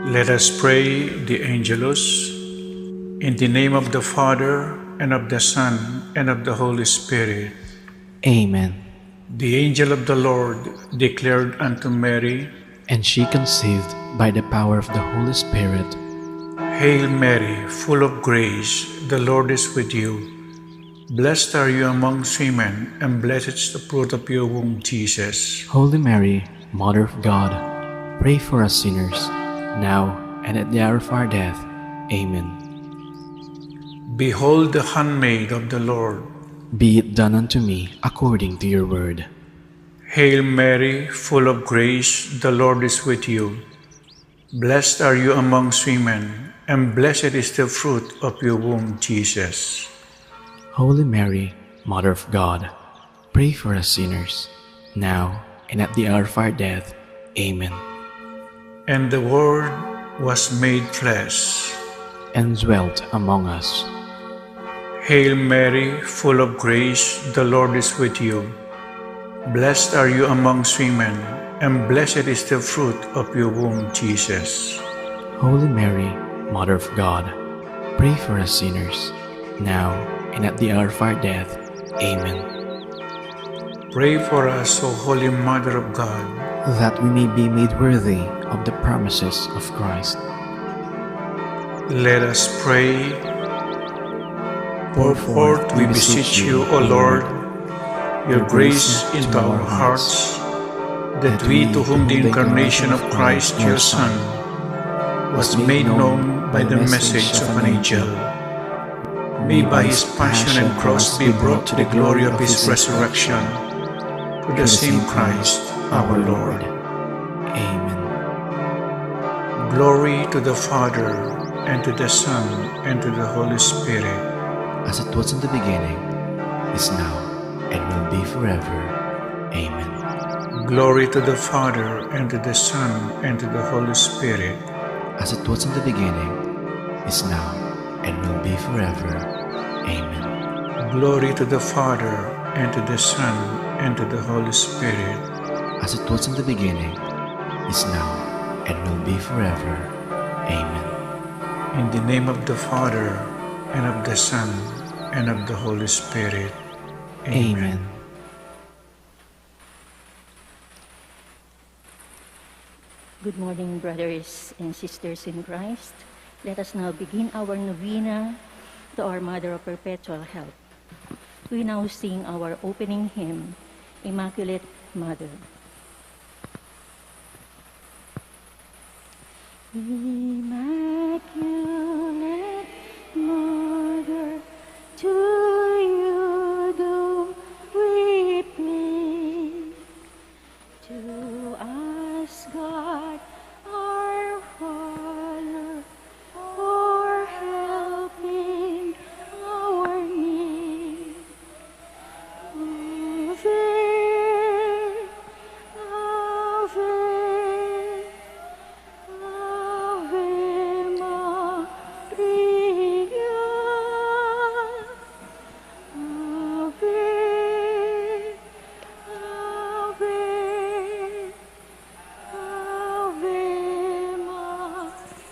Let us pray the Angelus. In the name of the Father, and of the Son, and of the Holy Spirit. Amen. The angel of the Lord declared unto Mary, And she conceived by the power of the Holy Spirit. Hail Mary, full of grace, the Lord is with you. Blessed are you amongst women, and blessed is the fruit of your womb, Jesus. Holy Mary, Mother of God, pray for us sinners, now and at the hour of our death. Amen. Behold the handmaid of the Lord. Be it done unto me according to your word. Hail Mary, full of grace, the Lord is with you. Blessed are you amongst women, and blessed is the fruit of your womb, Jesus. Holy Mary, Mother of God, pray for us sinners, now and at the hour of our death. Amen. And the Word was made flesh, and dwelt among us. Hail Mary, full of grace, the Lord is with you. Blessed are you amongst women, and blessed is the fruit of your womb, Jesus. Holy Mary, Mother of God, pray for us sinners, now and at the hour of our death. Amen. Pray for us, O Holy Mother of God, that we may be made worthy of the promises of Christ. Let us pray. Pour forth, we beseech you, O Lord, your grace into our hearts, that we, to whom the incarnation of Christ, your Son, was made known by the message of an angel, may by his passion and cross be brought to the glory of his resurrection, to the same Christ our Lord. Amen. Glory to the Father, and to the Son, and to the Holy Spirit, as it was in the beginning, is now, and will be forever. Amen. Glory to the Father, and to the Son, and to the Holy Spirit, as it was in the beginning, is now, and will be forever. Amen. Glory to the Father, and to the Son, and to the Holy Spirit, as it was in the beginning, is now, and will be forever. Amen. In the name of the Father, and of the Son, and of the Holy Spirit. Amen. Good morning, brothers and sisters in Christ. Let us now begin our novena to our Mother of Perpetual Help. We now sing our opening hymn, Immaculate Mother. Immaculate Mother, to you do we plead. To us, God, our Father, for helping our need. Ave, Ave, Ave Maria. Ave, Ave, Ave Maria.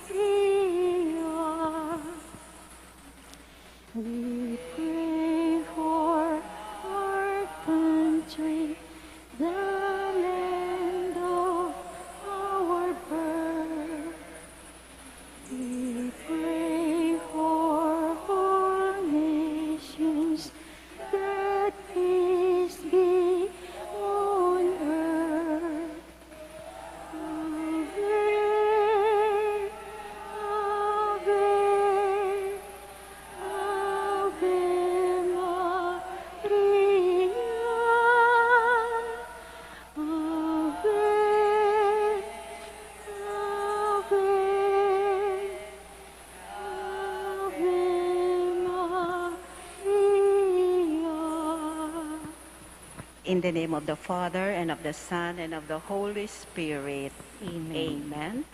We pray for our country, the land of our birth. We pray for all nations, that peace be on earth. Ave, Ave, Ave Maria. Ave, Ave, Ave Maria. In the name of the Father, and of the Son, and of the Holy Spirit. Amen. Amen.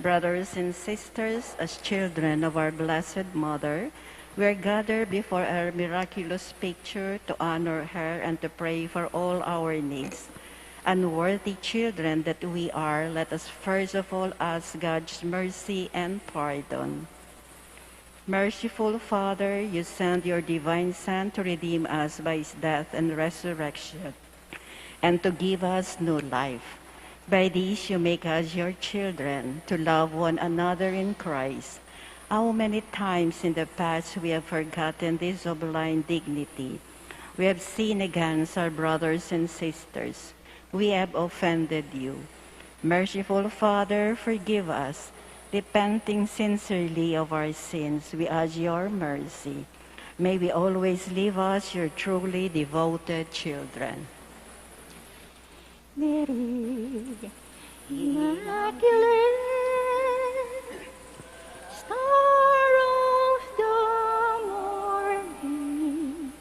Brothers and sisters, as children of our Blessed Mother, we are gathered before our miraculous picture to honor her and to pray for all our needs. Unworthy children that we are, let us first of all ask God's mercy and pardon. Merciful Father, you sent your divine Son to redeem us by his death and resurrection, and to give us new life. By this you make us your children, to love one another in Christ. How many times in the past we have forgotten this sublime dignity. We have sinned against our brothers and sisters. We have offended you. Merciful Father, forgive us. Repenting sincerely of our sins, we ask your mercy. May we always live as your truly devoted children. Mary, Immaculate, Star of the morning,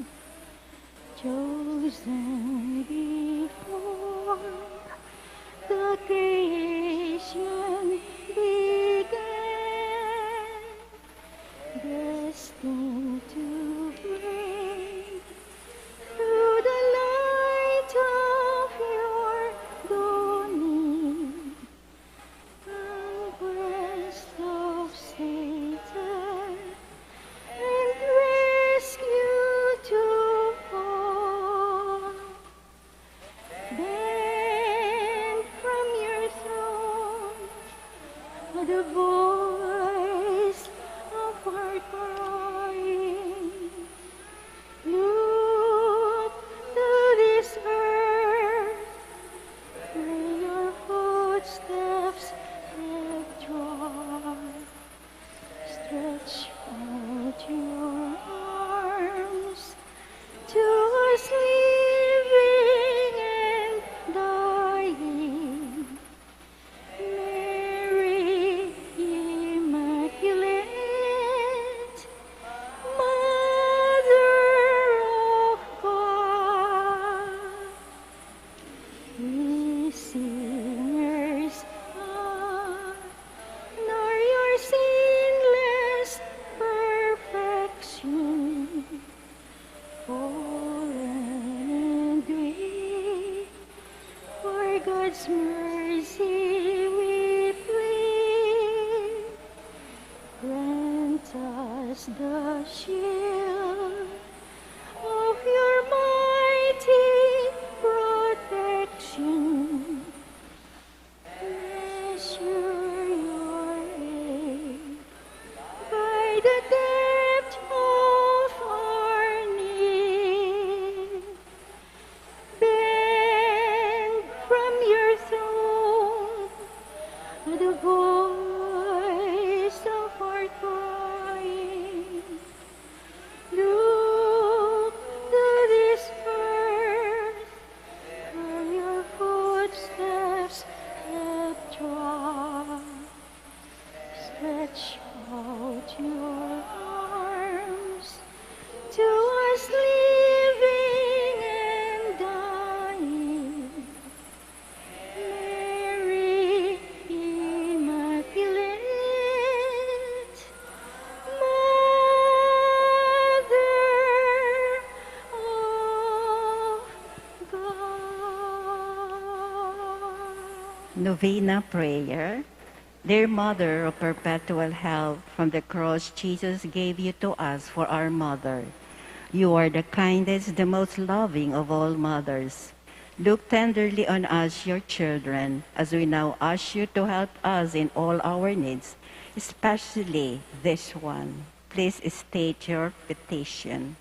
chosen before the creation began, destined to bring through the light of your dawning, conquest of Satan, and rescue to all. Then from your throne, the voice of our crying, look to this earth, where your footsteps have trod. Stretch out your arms to us living and dying. Mary Immaculate, Mother of God, we sinners honor your sinless perfection. Fallen and weak, for God's mercy we plead. Grant us the shield of your mighty protection. Measure your aid by the depth of our need. Bend from your throne the voice of our crying. Look to this earth, where your footsteps have trod. Stretch out your arms to us living and dying. Mary Immaculate, Mother of God. Novena Prayer. Dear Mother of Perpetual Help, from the cross Jesus gave you to us for our mother. You are the kindest, the most loving of all mothers. Look tenderly on us, your children, as we now ask you to help us in all our needs, especially this one. Please state your petition.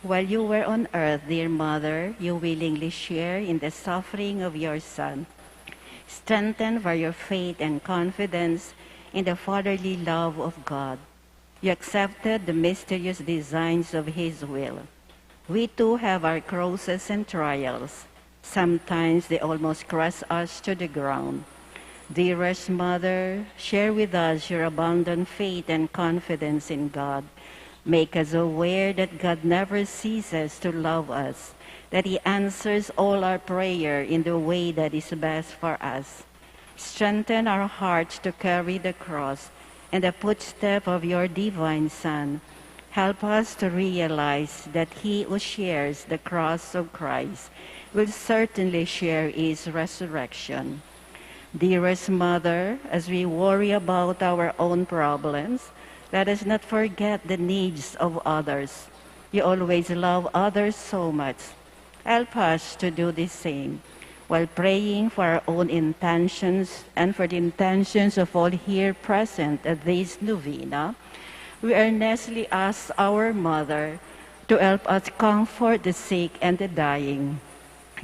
While you were on earth, dear Mother, you willingly share in the suffering of your Son. Strengthened by your faith and confidence in the fatherly love of God, you accepted the mysterious designs of His will. We too have our crosses and trials. Sometimes they almost crush us to the ground. Dearest Mother, share with us your abundant faith and confidence in God. Make us aware that God never ceases to love us, that He answers all our prayer in the way that is best for us. Strengthen our hearts to carry the cross and the footstep of your divine Son. Help us to realize that he who shares the cross of Christ will certainly share his resurrection. Dearest Mother, as we worry about our own problems, let us not forget the needs of others. You always love others so much. Help us to do the same while praying for our own intentions and for the intentions of all here present at this novena. We earnestly ask our Mother to help us comfort the sick and the dying,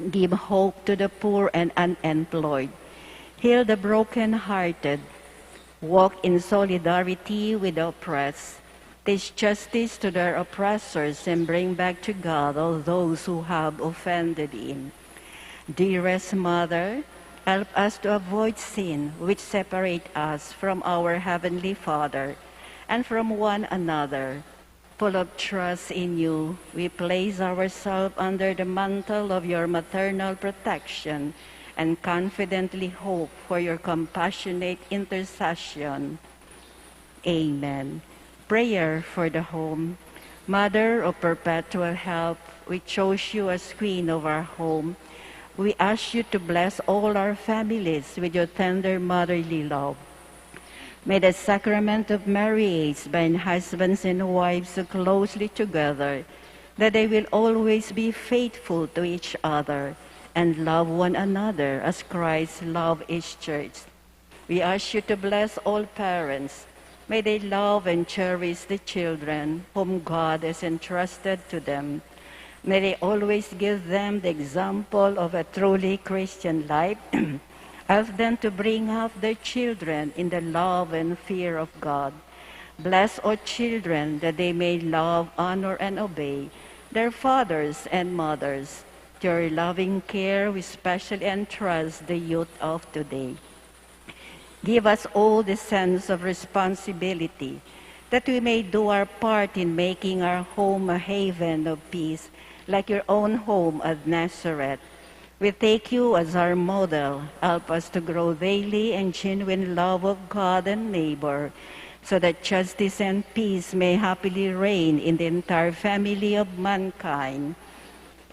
give hope to the poor and unemployed, heal the broken-hearted, walk in solidarity with the oppressed, teach justice to their oppressors, and bring back to God all those who have offended him. Dearest Mother, help us to avoid sin which separate us from our Heavenly Father and from one another. Full of trust in you, we place ourselves under the mantle of your maternal protection and confidently hope for your compassionate intercession. Amen. Prayer for the home. Mother of perpetual help, we chose you as queen of our home. We ask you to bless all our families with your tender motherly love. May the sacrament of marriage bind husbands and wives so closely together that they will always be faithful to each other and love one another as Christ loved his church. We ask you to bless all parents. May they love and cherish the children whom God has entrusted to them. May they always give them the example of a truly Christian life. Help them to bring up their children in the love and fear of God. Bless all children that they may love, honor, and obey their fathers and mothers. To your loving care, we specially entrust the youth of today. Give us all the sense of responsibility that we may do our part in making our home a haven of peace, like your own home at Nazareth. We take you as our model. Help us to grow daily in genuine love of God and neighbor, so that justice and peace may happily reign in the entire family of mankind.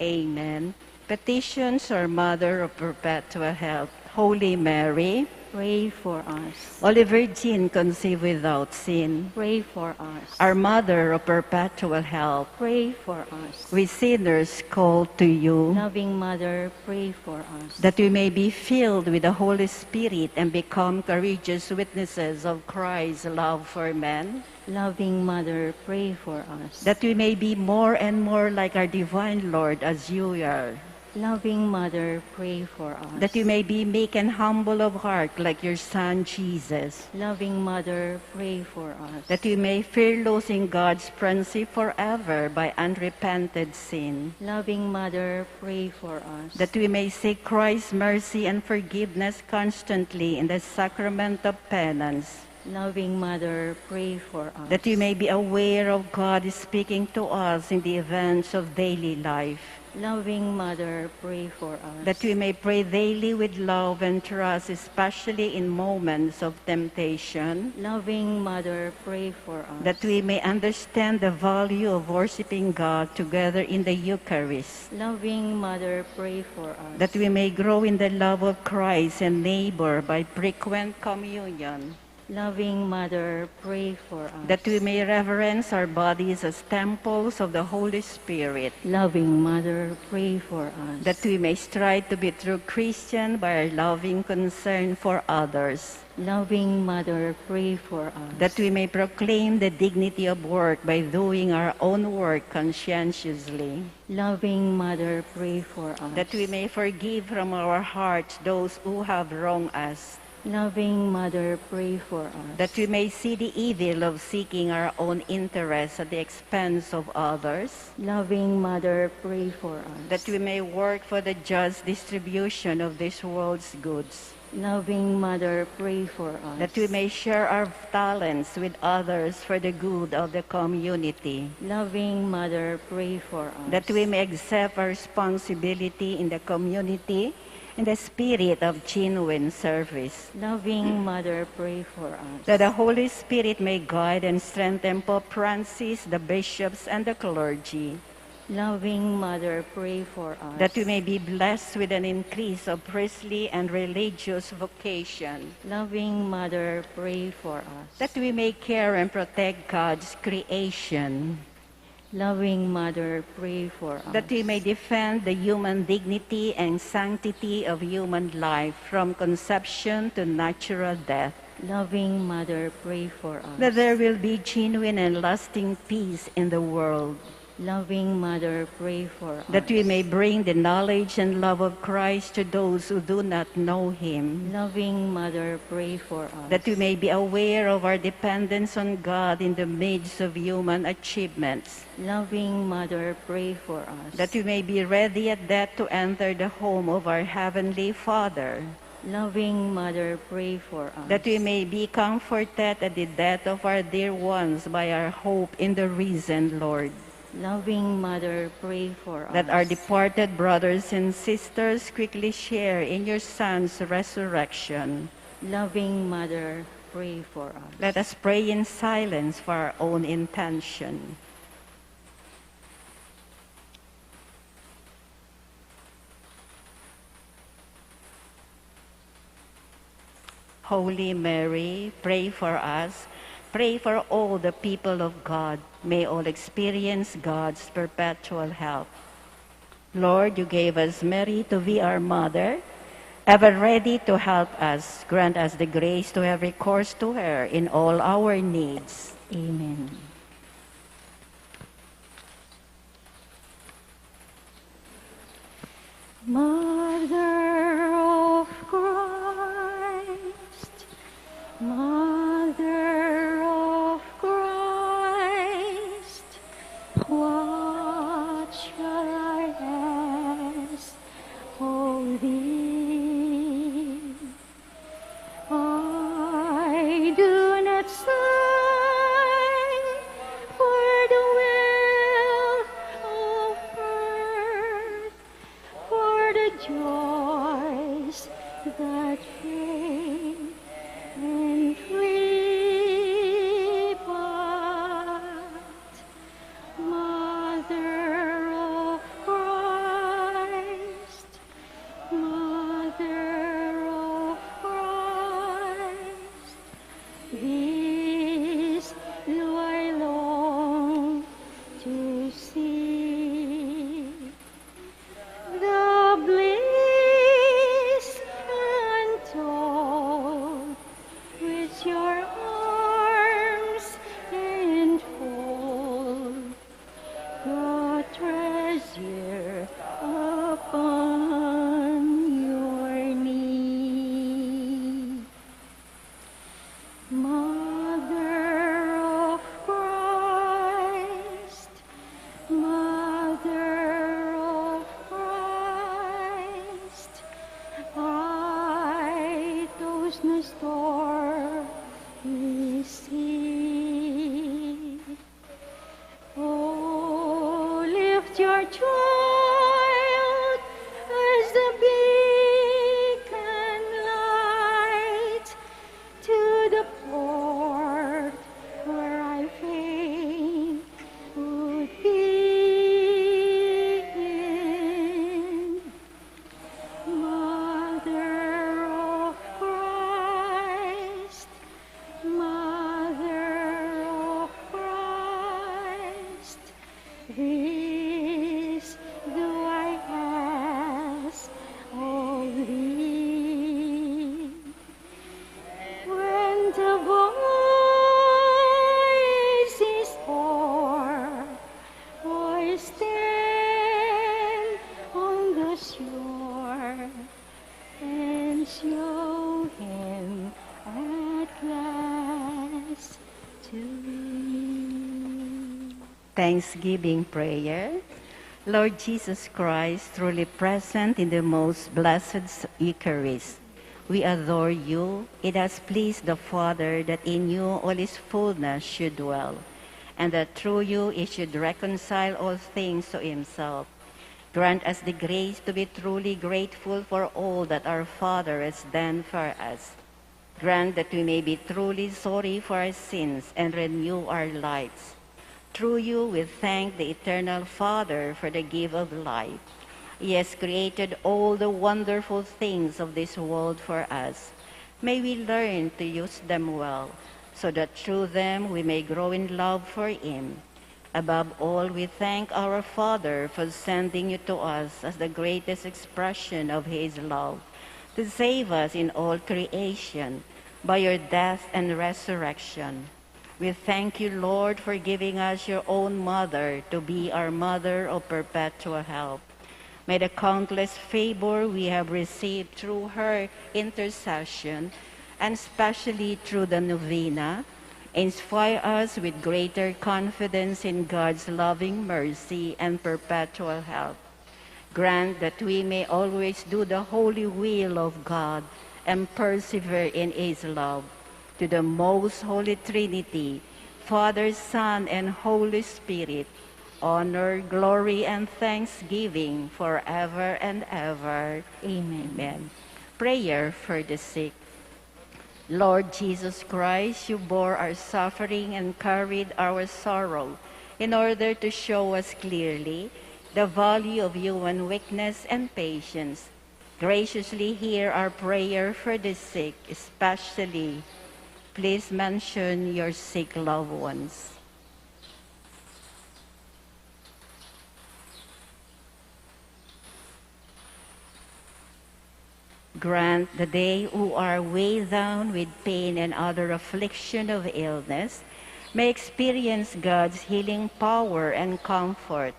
Amen. Petitions, our Mother of perpetual help. Holy Mary, Pray for us. Holy Virgin conceived without sin, Pray for us. our Mother of perpetual help, Pray for us. we sinners call to you, Loving Mother, pray for us. that we may be filled with the Holy Spirit and become courageous witnesses of Christ's love for men, Loving Mother, pray for us. that we may be more and more like our divine Lord as you are, Loving Mother, pray for us. that we may be meek and humble of heart like your Son Jesus, Loving Mother, pray for us. that we may fear losing God's friendship forever by unrepented sin, Loving Mother, pray for us. that we may seek Christ's mercy and forgiveness constantly in the sacrament of penance, Loving Mother, pray for us. that we may be aware of God speaking to us in the events of daily life, Loving Mother, pray for us. that we may pray daily with love and trust, especially in moments of temptation, Loving Mother, pray for us. that we may understand the value of worshiping God together in the Eucharist, Loving Mother, pray for us. that we may grow in the love of Christ and neighbor by frequent communion, Loving Mother, pray for us. that we may reverence our bodies as temples of the Holy Spirit, Loving Mother, pray for us. that we may strive to be true Christian by our loving concern for others, Loving Mother, pray for us. that we may proclaim the dignity of work by doing our own work conscientiously, Loving Mother, pray for us. that we may forgive from our hearts those who have wronged us, Loving Mother, pray for us. that we may see the evil of seeking our own interests at the expense of others, Loving Mother, pray for us. that we may work for the just distribution of this world's goods, Loving Mother, pray for us. that we may share our talents with others for the good of the community, Loving Mother, pray for us. that we may accept our responsibility in the community in the spirit of genuine service. Loving Mother, pray for us. That the Holy Spirit may guide and strengthen Pope Francis, the bishops, and the clergy. Loving Mother, pray for us. That we may be blessed with an increase of priestly and religious vocation. Loving Mother, pray for us. That we may care and protect God's creation. Loving Mother, pray for us. That we may defend the human dignity and sanctity of human life from conception to natural death. Loving Mother, pray for us. That there will be genuine and lasting peace in the world. Loving Mother, pray for us. That we may bring the knowledge and love of Christ to those who do not know Him. Loving Mother, pray for us. That we may be aware of our dependence on God in the midst of human achievements. Loving Mother, pray for us. That we may be ready at death to enter the home of our Heavenly Father. Loving Mother, pray for us. That we may be comforted at the death of our dear ones by our hope in the risen Lord. Loving Mother, pray for us. That our departed brothers and sisters quickly share in your Son's resurrection. Loving Mother, pray for us. Let us pray in silence for our own intention. Holy Mary, pray for us. Pray for all the people of God. May all experience God's perpetual help. Lord, you gave us Mary to be our mother, ever ready to help us. Grant us the grace to have recourse to her in all our needs. Amen. Mother of Christ, Mother of Christ, what shall I ask of thee? I do not sigh for the will of earth, for the joys that fade and flee, but Mother of Christ, Mother of Christ, this do I long to see. The bliss untold which your arms enfold, the treasure upon your knee. Mother of Christ, Mother of Christ, I toast no store receive. Oh, lift your child as the beacon light to the port where I fain would be in. Mother of Christ, Mother of Christ, this do I ask of thee. When the voice is hoarse, I stand on the shore and show him at last to me. Thanksgiving prayer. Lord Jesus Christ, truly present in the most blessed Eucharist, we adore you. It has pleased the Father that in you all his fullness should dwell, and that through you he should reconcile all things to himself, Grant us the grace to be truly grateful for all that our Father has done for us. Grant that we may be truly sorry for our sins and renew our lives. Through you, we thank the eternal Father for the gift of life. He has created all the wonderful things of this world for us. May we learn to use them well, so that through them we may grow in love for Him. Above all, we thank our Father for sending you to us as the greatest expression of His love, to save us in all creation by your death and resurrection. We thank you, Lord, for giving us your own mother to be our mother of perpetual help. May the countless favor we have received through her intercession, and especially through the novena, inspire us with greater confidence in God's loving mercy and perpetual help. Grant that we may always do the holy will of God and persevere in His love. To the most holy Trinity, Father, Son, and Holy Spirit, honor, glory, and thanksgiving forever and ever. Amen. Amen. Prayer for the sick. Lord Jesus Christ, you bore our suffering and carried our sorrow in order to show us clearly the value of human weakness and patience. Graciously hear our prayer for the sick, especially. Please mention your sick loved ones. Grant that they who are weighed down with pain and other affliction of illness may experience God's healing power and comfort.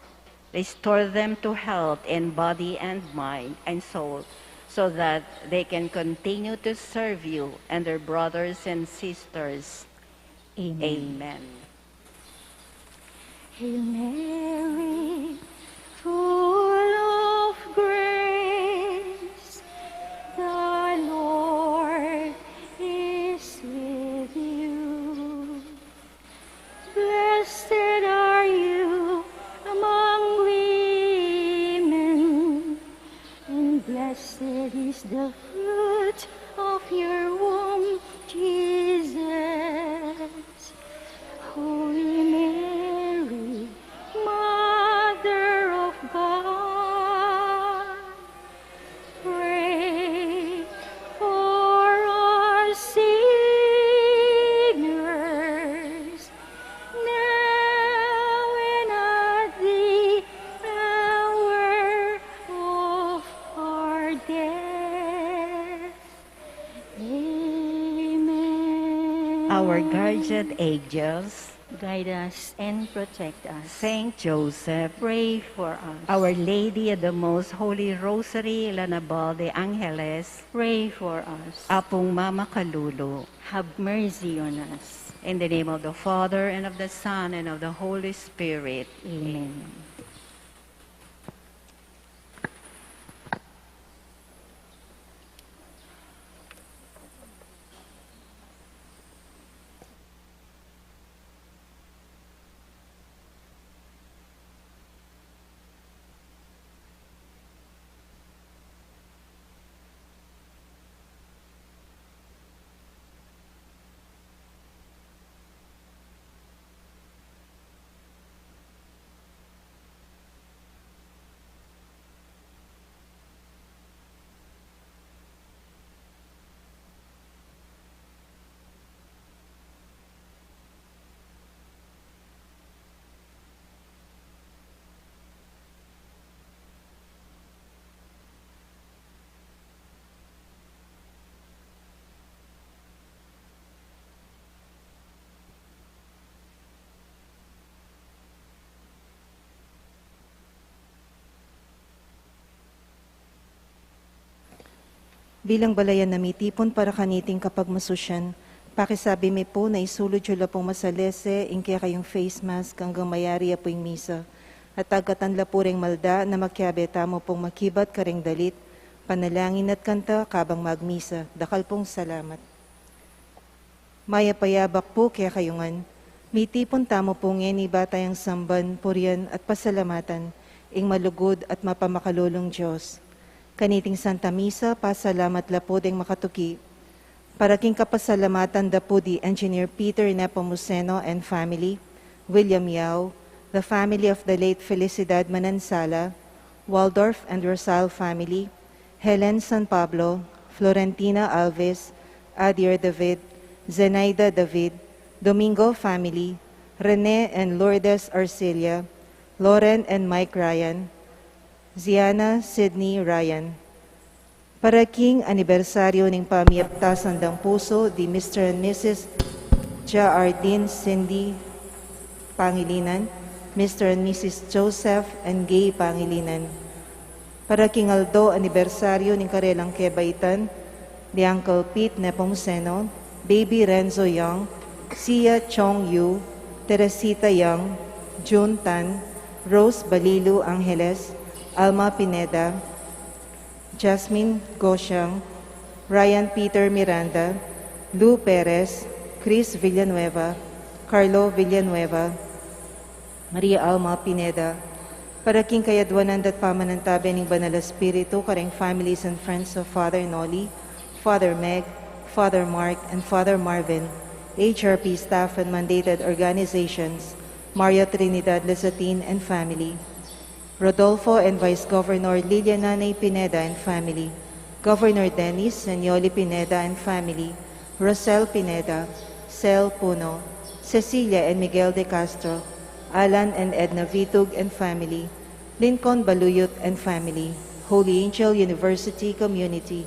Restore them to health in body and mind and soul, so that they can continue to serve you and their brothers and sisters. Amen. Amen. Hail Mary, full of grace, the Lord is with you. Blessed are you among women, and blessed is the fruit of your womb, Jesus. Holy Mary, Mother of God, pray for us sinners, now and at the hour of our death. Amen. Our guardian angels, Guide us and protect us. Saint Joseph, Pray for us. Our Lady of the Most Holy Rosary, Lanabal de Angeles, Pray for us. Apong Mama Kalulu, Have mercy on us. in the name of the Father, and of the Son, and of the Holy Spirit. Amen. Bilang balayan na mitipon para kaniting kapag masusyan, pakisabi mi po na isulod yula pong masalese, ingkaya kayong face mask hanggang mayari apoing misa. At agatanla po ring malda na magkyabe tamo pong makibat karing dalit, panalangin at kanta kabang magmisa. Dakal pong salamat. Maya payabak po kaya kayungan, mitipon tamo pong ngeni batayang samban, purian at pasalamatan, ing malugod at mapamakalulong Diyos. Kaniting Santa Misa, pasalamat lapod ing makatuki. Para king kapasalamatan dapo di Engineer Peter Nepomuceno and family, William Yao, the family of the late Felicidad Manansala, Waldorf and Rosal family, Helen San Pablo, Florentina Alves, Adir David, Zenaida David, Domingo family, Rene and Lourdes Arcelia, Lauren and Mike Ryan, Ziana Sydney Ryan. Para king anibersaryo ng pamiyaptasan ng puso di Mr. and Mrs. Jaardin Cindy Pangilinan, Mr. and Mrs. Joseph and Gay Pangilinan. Para king Aldo anibersaryo ng karelang kebaitan di Uncle Pete Nepomuceno, Baby Renzo Young, Sia Chong Yu, Teresita Young, June Tan, Rose Balilu Angeles, Alma Pineda, Jasmine Gosyang, Ryan Peter Miranda, Lou Perez, Chris Villanueva, Carlo Villanueva, Maria Alma Pineda, para king kayadwanan at pamanantabi ng Banal Espiritu, kareng families and friends of Father Noli, Father Meg, Father Mark, and Father Marvin, HRP staff and mandated organizations, Maria Trinidad Lazatin and family, Rodolfo and Vice Governor Liliananay Pineda and family, Governor Dennis and Yoli Pineda and family, Rosel Pineda, Cel Puno, Cecilia and Miguel de Castro, Alan and Edna Vitug and family, Lincoln Baluyot and family, Holy Angel University Community,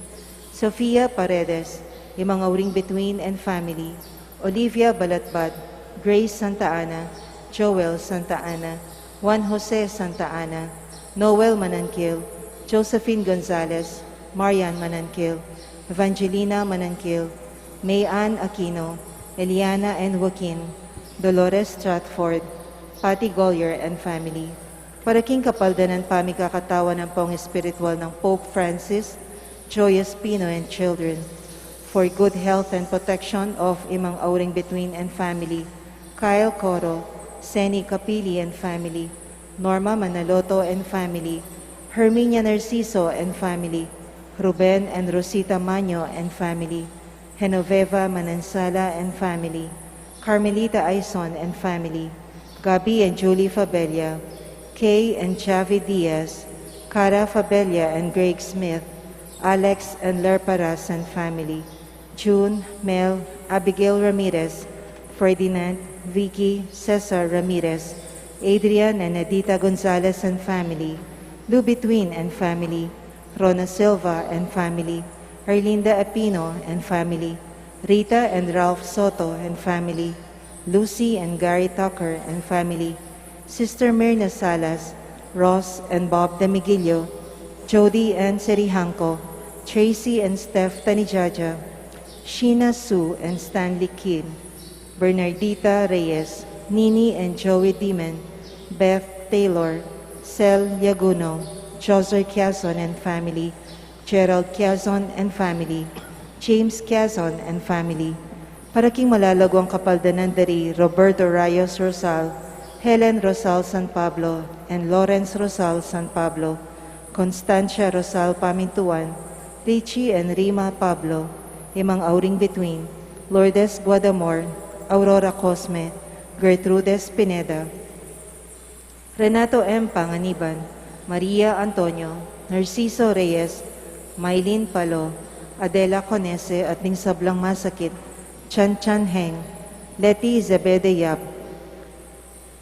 Sofia Paredes, yung mga uring between and family, Olivia Balatbad, Grace Santa Ana, Joel Santa Ana, Juan Jose Santa Ana, Noel Manankil, Josephine Gonzalez, Marian Manankil, Evangelina Manankil, May-Ann Aquino, Eliana and Joaquin, Dolores Stratford, Patty Gollier and family. Para king kapaldanan pamikakatawan ng pong espiritual ng Pope Francis, Joy Espino and children, for good health and protection of imang auring between and family, Kyle Coro, Seni Capili and family, Norma Manaloto and family, Herminia Narciso and family, Ruben and Rosita Maño and family, Genoveva Manansala and family, Carmelita Aison and family, Gabi and Julie Fabella, Kay and Chavi Diaz, Cara Fabella and Greg Smith, Alex and Lerparas and family, June, Mel, Abigail Ramirez, Ferdinand, Vicky, Cesar Ramirez, Adrian and Edita Gonzalez and family, Lou Between and family, Rona Silva and family, Arlinda Apino and family, Rita and Ralph Soto and family, Lucy and Gary Tucker and family, Sister Myrna Salas, Ross and Bob Damigilio, Jody and Serihanko, Tracy and Steph Tanijaja, Sheena Sue and Stanley Kidd, Bernardita Reyes, Nini and Joey Diman, Beth Taylor, Cel Yaguno, Joser Quezon and family, Gerald Quezon and family, James Quezon and family. Para king malalagwang kapaldanan dari Roberto Rayos Rosal, Helen Rosal San Pablo, and Lawrence Rosal San Pablo, Constancia Rosal Pamintuan, Richie and Rima Pablo, imang auring between, Lourdes Guadamor, Aurora Cosme, Gertrudes Pineda, Renato M. Panganiban, Maria Antonio, Narciso Reyes, Maylene Palo, Adela Conese at ning sablang masakit, Chan Chan Heng, Leti Zebede Yap.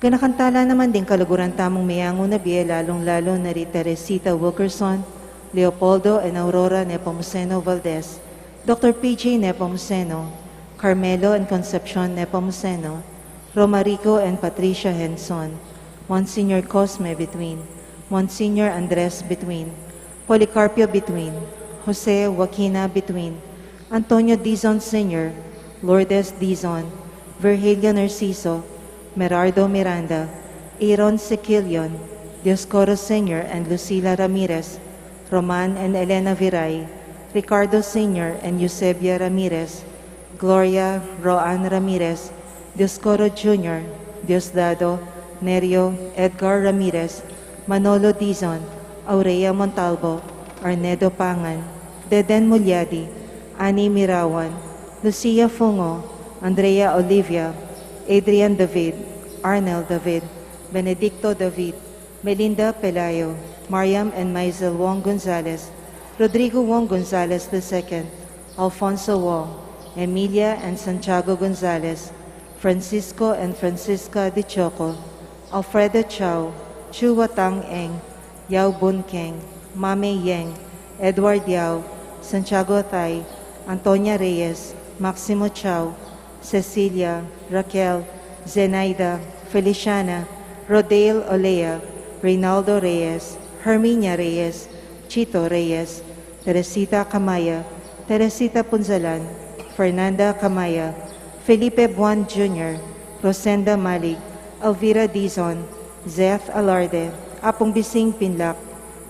Ganakantala naman din kaluguran tamong mayango na biye, lalong-lalo na ri Teresita Wilkerson, Leopoldo and Aurora Nepomuceno Valdez, Dr. P.J. Nepomuceno, Carmelo and Concepcion Nepomuceno, Romarico and Patricia Henson, Monsignor Cosme between, Monsignor Andres between, Policarpio between, Jose Joaquina between, Antonio Dizon Sr., Lourdes Dizon, Virgilio Narciso, Merardo Miranda, Aaron Sequilion, Dioscoro Sr. and Lucila Ramirez, Roman and Elena Viray, Ricardo Sr. and Eusebia Ramirez, Gloria Roan Ramirez, Dioscoro Jr., Diosdado, Nerio, Edgar Ramirez, Manolo Dizon, Aurea Montalvo, Arnedo Pangan, Deden Mulyadi, Ani Mirawan, Lucia Fungo, Andrea Olivia, Adrian David, Arnel David, Benedicto David, Melinda Pelayo, Mariam and Maisel Wong Gonzalez, Rodrigo Wong Gonzalez II, Alfonso Wong, Emilia and Santiago Gonzalez, Francisco and Francisca de Choco, Alfredo Chow, Chua Tang Eng, Yao Bun Keng, Mame Yeng, Edward Yao, Santiago Tay, Antonia Reyes, Maximo Chow, Cecilia, Raquel, Zenaida, Feliciana, Rodale Olea, Reynaldo Reyes, Herminia Reyes, Chito Reyes, Teresita Camaya, Teresita Punzalan, Fernanda Camaya, Felipe Buan Jr., Rosenda Malik, Elvira Dizon, Zeth Alarde, Apong Bising Pinlak,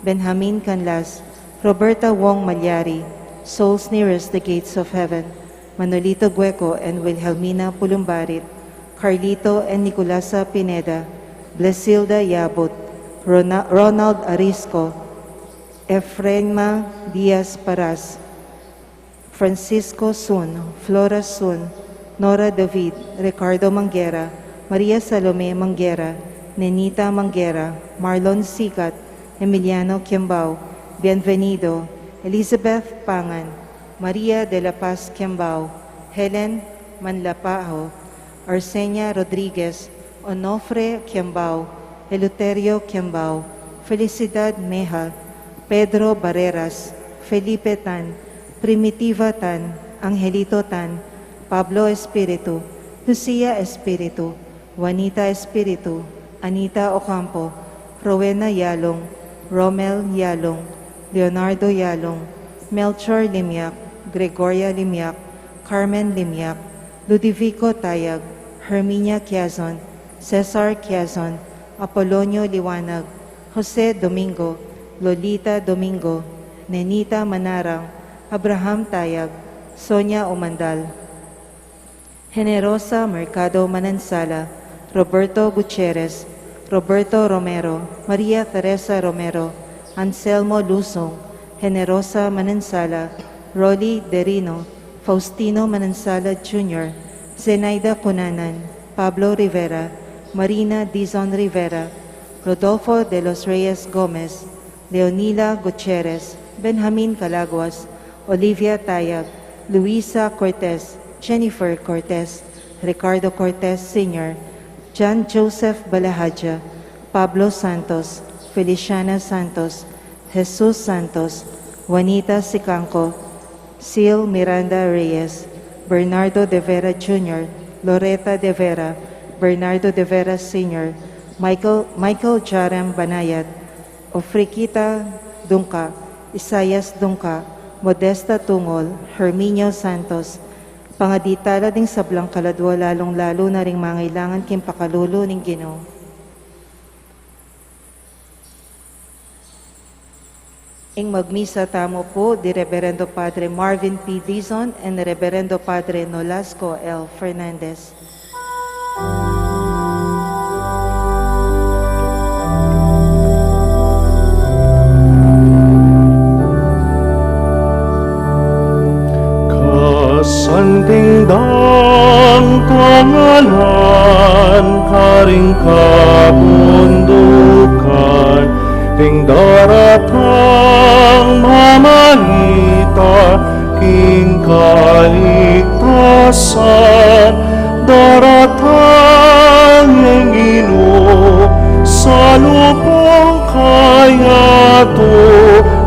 Benjamin Canlas, Roberta Wong Malyari, Souls Nearest the Gates of Heaven, Manolito Gueco and Wilhelmina Pulumbarit, Carlito and Nicolasa Pineda, Blesilda Yabut, Ronald Arisco, Efrema Diaz Paras, Francisco Sun, Flora Sun, Nora David, Ricardo Manguera, Maria Salome Manguera, Nenita Manguera, Marlon Sikat, Emiliano Kiambao, Bienvenido, Elizabeth Pangan, Maria de la Paz Kiambao, Helen Manlapaho, Arsenia Rodriguez, Onofre Kiambao, Eleuterio Kiambao, Felicidad Meja, Pedro Barreras, Felipe Tan, Primitiva Tan, Angelito Tan, Pablo Espiritu, Lucia Espiritu, Juanita Espiritu, Anita Ocampo, Rowena Yalong, Romel Yalong, Leonardo Yalong, Melchor Limiak, Gregoria Limiak, Carmen Limiak, Ludovico Tayag, Herminia Quezon, Cesar Quezon, Apolonio Liwanag, Jose Domingo, Lolita Domingo, Nenita Manarang, Abraham Tayag, Sonia Umandal, Generosa Mercado Manansala, Roberto Gutierrez, Roberto Romero, Maria Teresa Romero, Anselmo Lusong, Generosa Manansala, Rolly Derino, Faustino Manansala Jr., Zenaida Cunanan, Pablo Rivera, Marina Dizon Rivera, Rodolfo de los Reyes Gomez, Leonila Gutierrez, Benjamin Calaguas, Olivia Tayag, Luisa Cortez, Jennifer Cortez, Ricardo Cortez Sr., John Joseph Balahaja, Pablo Santos, Feliciana Santos, Jesus Santos, Juanita Sicanco, Sil Miranda Reyes, Bernardo de Vera Jr., Loretta de Vera, Bernardo de Vera Sr., Michael Jarem Banayat, Ofriquita Dunca, Isayas Dunca, Modesta Tungol, Herminio Santos, pangaditala ding sablang kaladwa lalong-lalo na ring mangailangan kim pakalulo ning Ginoo. Ing magmisa tamo po di Reverendo Padre Marvin P. Dizon and Reverendo Padre Nolasco L. Fernandez. Kasanting dang pangalan, karing kabundukan, ting daratang mamalita, king kaligtasan, daratang yang ino, sa lupang kayato,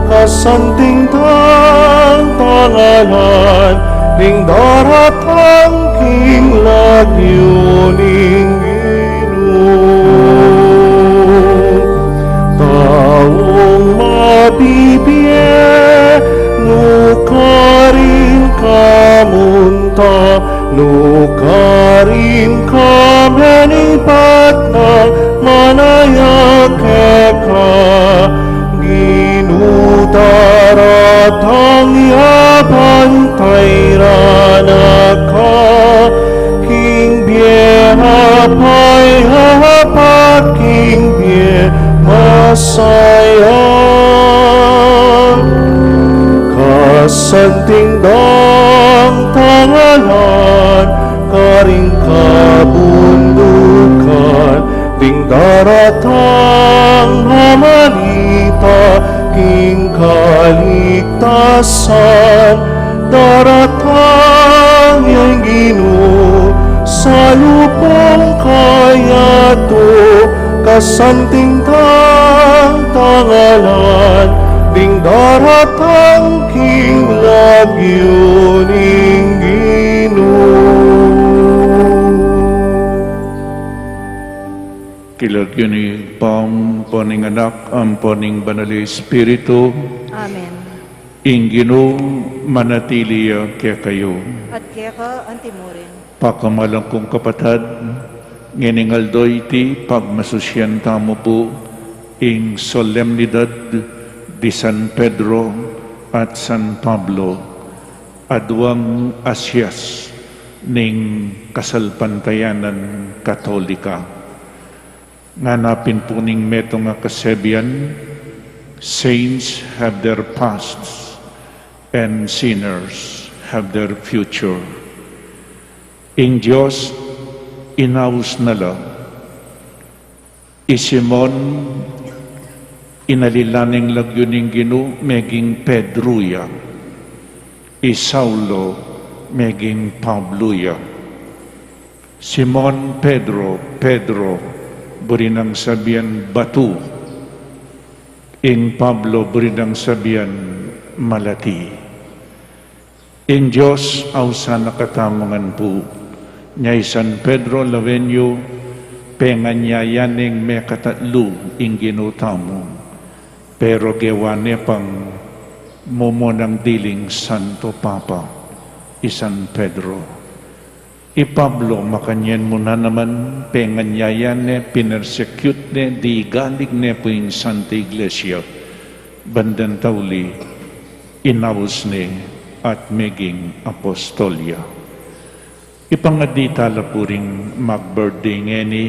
kasanting dang pangalan, ning daratang king lagyuning Ginoo. Taong mabibye, nukarin kamunta, nukarin kamenipat na manayakeka, ginudaratang yapantay ranaka, king bie hapay hapat king bie mas kasantingdang tangalan, karing kabundukan, ding daratang hamalita, king kaligtasan, daratang yang Ginoo, sa lupang kayato, kasantingdang tangalan, ding daratang king lagyo ning Ginoo. Kilagyo ni paning anak, ang paning banal Espiritu, Amen. Ginoo manatili kaya kayo. At kaya ka, antimurin. Pakamalang kong kapatad, nginingaldoy ti pagmasusyan tamo po ing solemnidad di San Pedro at San Pablo, adwang asyas ning kasalpantayanan Katolika. Nganapin po ning meto nga kasebian, saints have their pasts and sinners have their future. Ing Diyos, inaus nala, isimon, inalilaning lagyo ning Ginoo, meging Pedruya, Saulo, meging Pabluya. Simon Pedro, burinang sabihan batu, ing Pablo burinang sabihan malati. Ing Diyos, awsa nakatamangan po, nyay San Pedro Lavenio, penganyayaning may katatlo ing ginutamo, pero gewane pang mumunang diling Santo Papa, San Pedro. Pablo makanyan mo na naman, penganyayan ne, pinersecute ne, di galig ne po yung Santa Iglesia, bandan tauli, inaus ne, at meging apostolya. Ipangaditala po ring mag-birthday ngeni,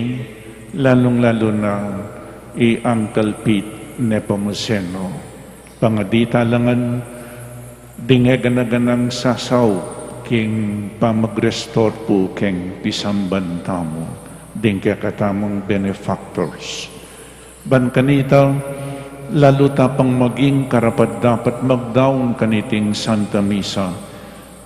lalong-lalo na Uncle Pete Nepomuceno. Pangaditalangan, dingegan-ganang sasaw, king pamag-restore po king pisamban tamo, ding katamong benefactors. Ban kanita, lalo tapang maging karapat dapat magdaon kaniting Santa Misa,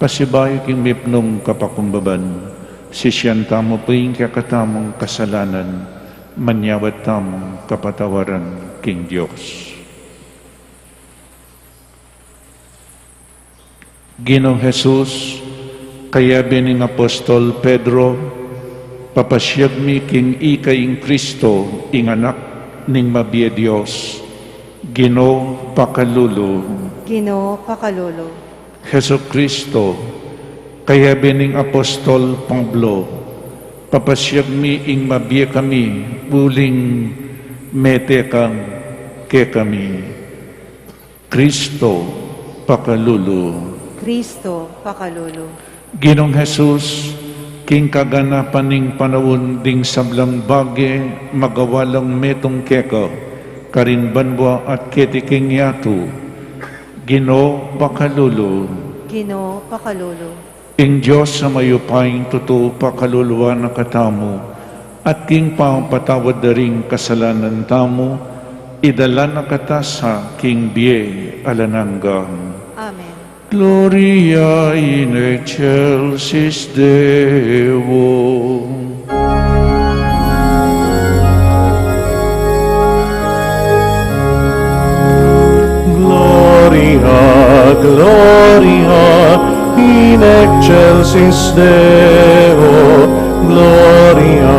pasibay king mipnong kapakumbaban, sisyan tamo po yung kakatamong kasalanan, manyawat tamong kapatawaran king Diyos. Ginong Jesus, kaya bining Apostol Pedro, papasyag mi king ikaing Kristo, ing anak ning mabiya Diyos, Ginoo pakalulu. Ginoo pakalolo. Heso Kristo, kaya bining Apostol Pablo, papasyag mi ing mabiya kami, uling mete kang ke kami. Kristo pakalulu. Kristo pakalolo. Ginong Jesus, king kaganapan ning panawon ding sablang bage, magawalang metong keka, karinbanwa at ketiking yatu, Ginoo pakalulu. Ginoo pakalolo. Ing Diyos sa mayupaying totoo pakaluluwa na katamo, at king pangpatawad na ring kasalanan tamo, idala na katasa king biye alananggang. Amen. Gloria in excelsis Deo. Gloria, Gloria in excelsis Deo. Gloria,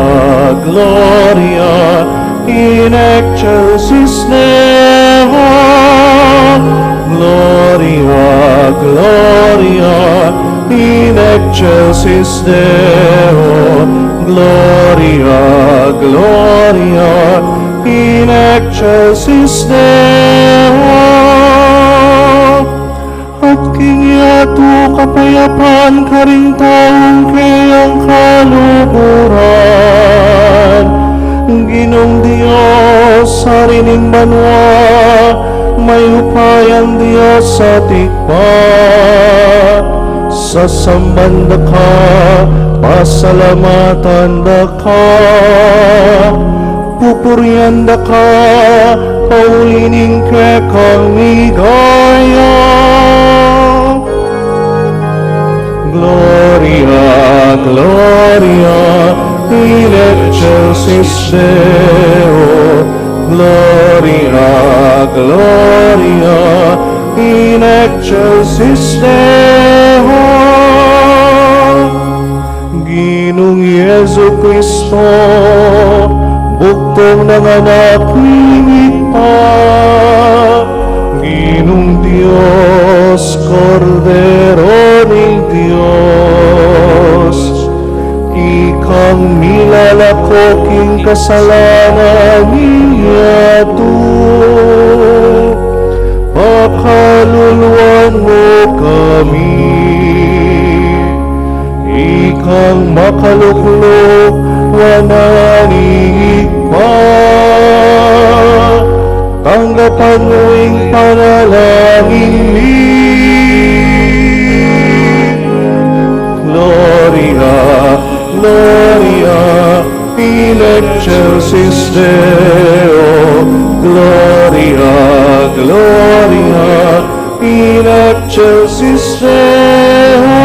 Gloria in excelsis Deo. Gloria, Gloria in excelsis Deo. Gloria, Gloria in excelsis Deo. At kingyatu kapayapaan ka rin taong kayang kalukuran. Ginong Diyos, sarining banwa, may upayang Diyos sa tikbat. Sasambanda ka, pasalamatan da ka, pupurianda ka, paulining kekang ligaya. Gloria, Gloria, in excelsis Deo. Gloria, Gloria, in excelsis Deo. Ginong Yesu Kristo, buktong ng anak pa. Ginong Diyos, Cordero ng Diyos, ikang nilalakoking kasalanan niyato. Pakaluluan mo kami, ikang makaluklok, wananig pa. Tanggapan mo ang panalangin ni Gloria, Gloria, in excelsis Deo. Gloria, Gloria, in excelsis Deo.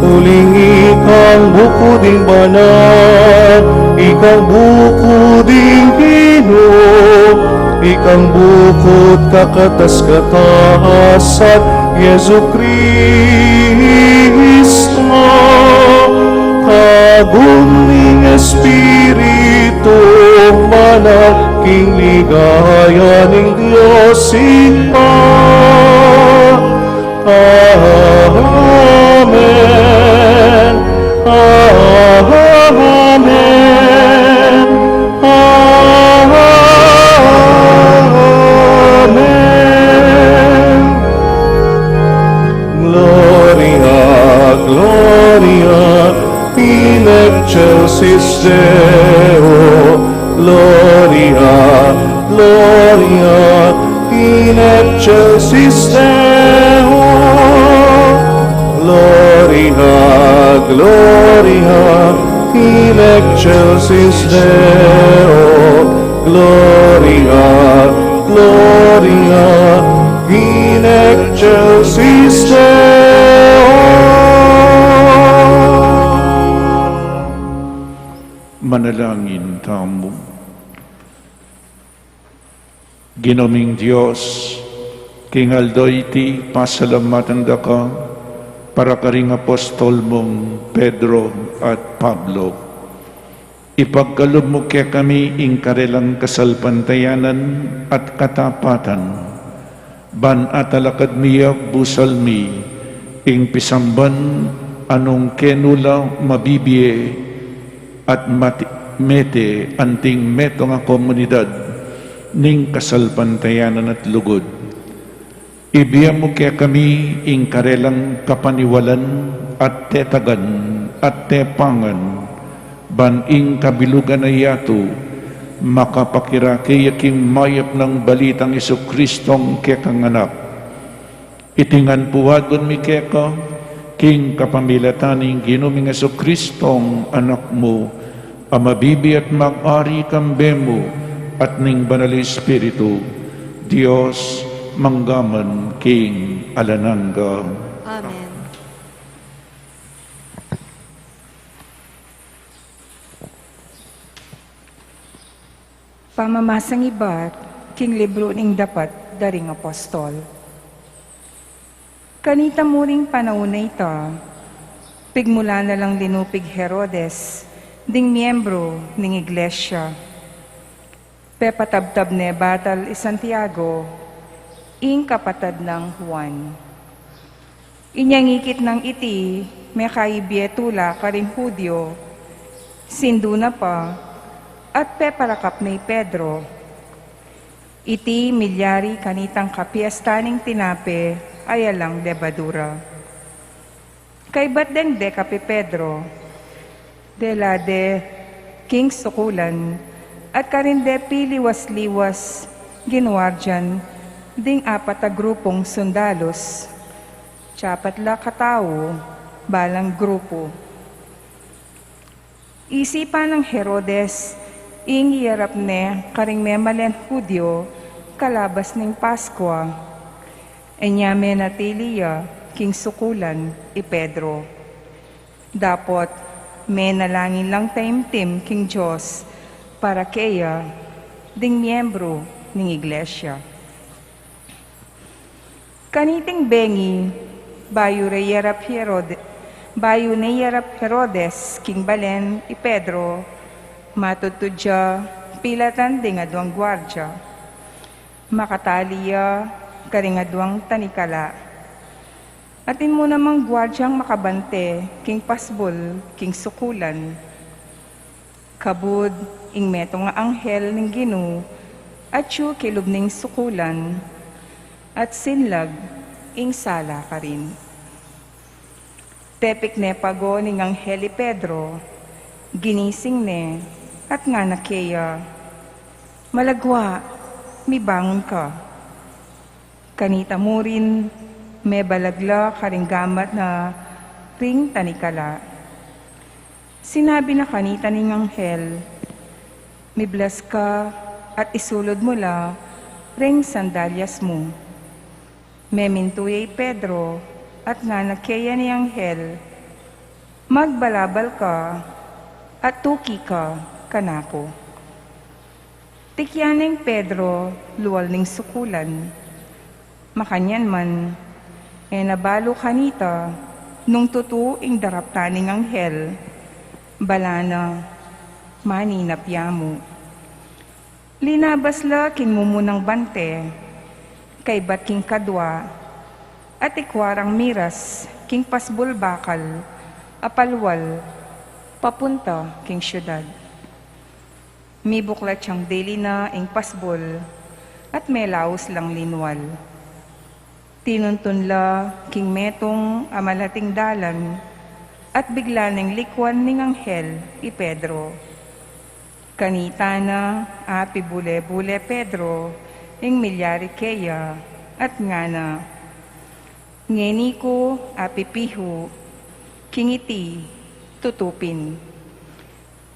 Uling ikang bukuding banal, ikang bukuding Ginoo, ikang bukod kakatas-katasan, Yesu Kristo. Kaguming Espiritu, manaking ligaya ng Diyos Ipa. Amen. Amen. Amen. Gloria, Gloria, in excelsis Deo. Gloria, Gloria, in excelsis Deo. Gloria, Gloria, in excelsis Deo. Gloria, Gloria, in excelsis Deo. Manalangin tamo. Ginoming Diyos, kingaldoy ti pasalamatan da ka, para karing apostol mong Pedro at Pablo. Ipagkalob mo kaya kami ing karelang kasalpantayanan at katapatan. Ban atalakad miyak busalmi, ing pisamban anong kenula mabibiye at mete anting meto nga komunidad ning kasalpantayanan at lugod. Ibiyam mo kaya kami ing karelang kapaniwalan at tetagan at tepangan, ban ing kabilugan ay yato, makapakira kaya king mayap ng balitang Isu-Kristong kekang anak. Itingan puwadon mi keka, king kapamilataning ginuming Isu-Kristong anak mo, amabibi at mag-ari kambemo, at ning banal Espiritu, Diyos, manggaman king alananga. Amen. Pamamasang ibat, king libro ning dapat daring apostol. Kanita muring panahon na ita, pigmula na lang linupig Herodes, ding miyembro ning iglesia. Pepatabtab ne batal Santiago, ing kapatad ng Juan. Inyangikit ng iti, may kaibietula karing Hudyo, sinduna pa, at peparakap ni Pedro. Iti milyari kanitang kapiestaning tinape, ayalang lebadura. Kay ba't deng de kapi Pedro, de la de king sukulan, at karinde piliwas-liwas, ginwardyan, ding 4 grupong sundalos, 4 katao, balang grupo. Isipan ng Herodes, ing iyarap ne karing memalen Hudyo, kalabas ning Paskwa. Enyame natiliya, king sukulan, Pedro. Dapot, may nalangin lang taimtim king Diyos, para kaya, ding miyembro ning iglesia. Kaniting bengi, bayo ne yarap Herodes, king Balen, Pedro, matutudya, pilatan ding adwang gwardya. Makataliya, karingadwang tanikala. Atin mo namang gwardyang makabante, king pasbol, king sukulan. Kabud, ing meto nga anghel ning Ginu, at yu kilub ning sukulan, at sinlag, ing sala ka rin. Tepik ne pago ning anghel Pedro, ginising ne, at nga nakeya, malagwa, mibangon ka. Kanita mo rin, may balagla karinggamat na ring tanikala. Sinabi na kanita ning anghel, miblas ka at isulod mo la ring sandalyas mo. Memintuyay Pedro at nga nagkaya ni anghel, magbalabal ka at tuki ka kanako. Tikyaning Pedro luwal ning sukulan. Makanyan man, nabalo kanita, nung tutuing daraptaning anghel, balana, maninapyamu. Linabas la king mumunang bante, kay bat king kadwa, at ikwarang miras, king pasbol bakal, apalwal, papunta king syudad. Mibuklat siyang deli na ing pasbol, at may laos lang linwal. Tinuntun la king metong amalating dalan at bigla ng likwan ning anghel Pedro. Kanita na api bule-bule Pedro ing milyari keya at nga na. Ngeni ko api pihu kingiti tutupin.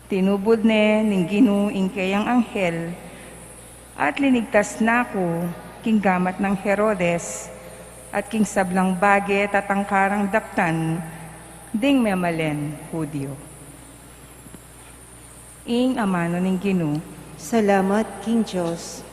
Tinubod ne ning Ginu ing kayang anghel at linigtas na ko king gamat ng Herodes at king sablang bage tatangkarang daktan, ding memalen Hudyo. Ing amano ning Ginu. Salamat, King Diyos.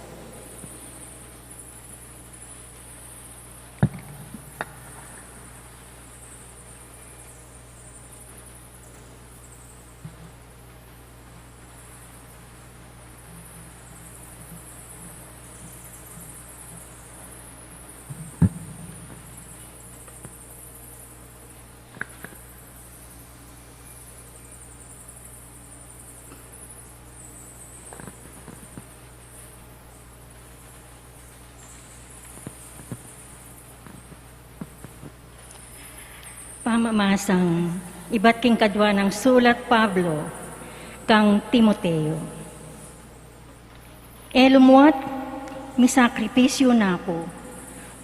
Pamamasang iba't king kadwa ng sulat Pablo kang Timoteo. Elumuat, misakripisyo na ako,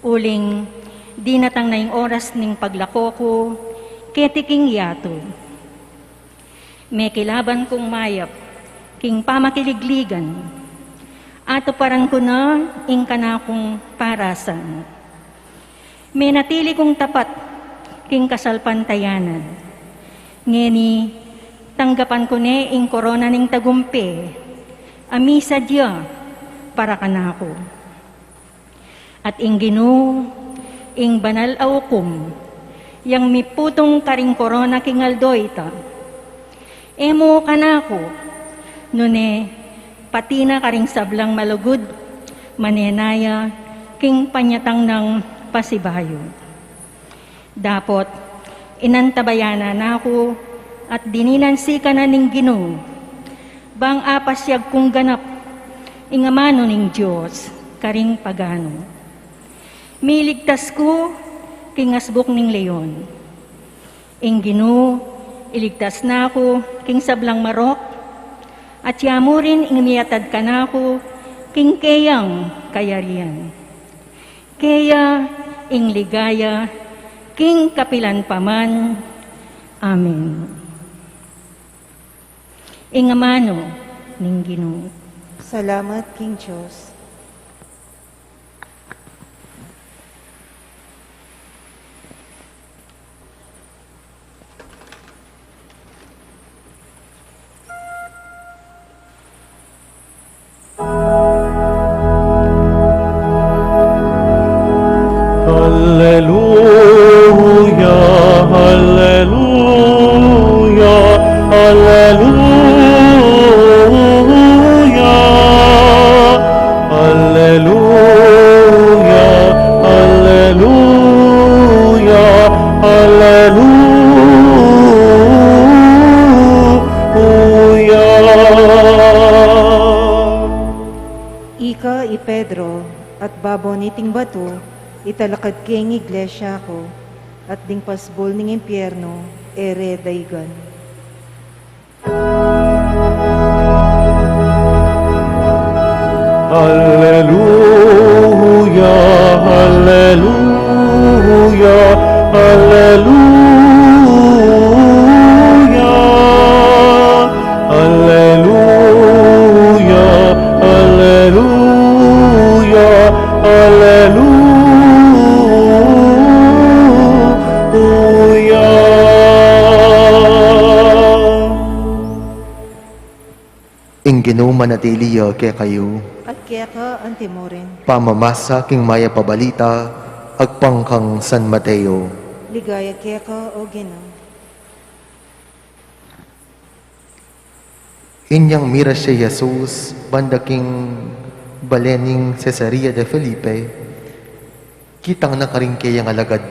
uling di natang na yung oras ning paglako ko, ketiking yato. May kilaban kong mayap, king pamakiligligan, ato parang ko na ing kanakong parasan. May natili kong tapat, king kasalpantayanan. Ngeni, tanggapan ko ne ing korona ning tagumpe, amisa dia para kanako. At ing Ginu, ing banal aukum, yang miputong karing korona king aldoita. Emo kanako, nune pati na karing sablang malugod, manenaya, king panyatang ng pasibayo. Dapot, inantabayana na ako at dininansi ka na ning Ginu. Bang apasyag kong ganap, ingamano ning Diyos, karing pagano. Miligtas ko, king asbok ning leon. Ing Ginu, iligtas na ako, king sablang marok, at yamo rin ing miyatad ka na ako, king kayang kayarian. Kaya ing ligaya, king kapilan paman. Amen. Ing amano ning Ginoo. Salamat, King Diyos. Hallelujah, hallelujah, hallelujah, hallelujah, hallelujah, hallelujah. Ika i Pedro at babo niting bato, italakad king iglesia ko, at ding pasbol ning impyerno, ere daygan. Hallelujah, hallelujah, hallelujah, hallelujah, hallelujah, hallelujah. Ing Ginoo manatiliya kay kayo, At kaya ka ang timorin, pamamasa king maya pabalita, agpangkang San Mateo. ligaya kaya ka o Ginoo. Inyang mira siya Jesus, banda king balening Cesarea de Felipe, kitang nakaring kayang alagad,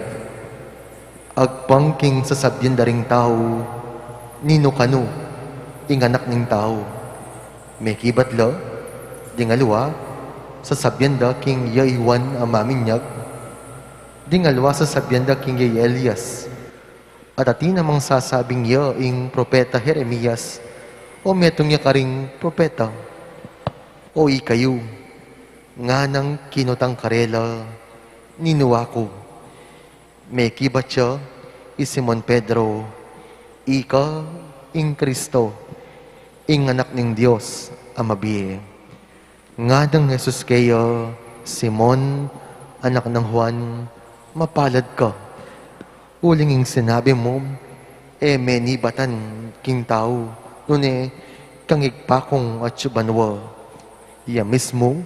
agpangking sasabyan daring tao, nino kanu, ing anak ning tao. May kibatla, dingalwa, sasabyan da king Yaiwan amaminyak, dingalwa sasabyan da king Yay Elias, at atin namang sasabing ya ing propeta Jeremias, o metong ya karing propeta, o ikayo, nga nang kinutang karela, ninuwa ko. May kibat siya, Simon Pedro, ika ing Kristo, ing anak ning Diyos, amabiye. Nga nang Jesus kayo, Simon, anak ng Juan, mapalad ka. Uling ing sinabi mo, menibatan king tao, nune kangigpakong at subanwa. Iya mismo,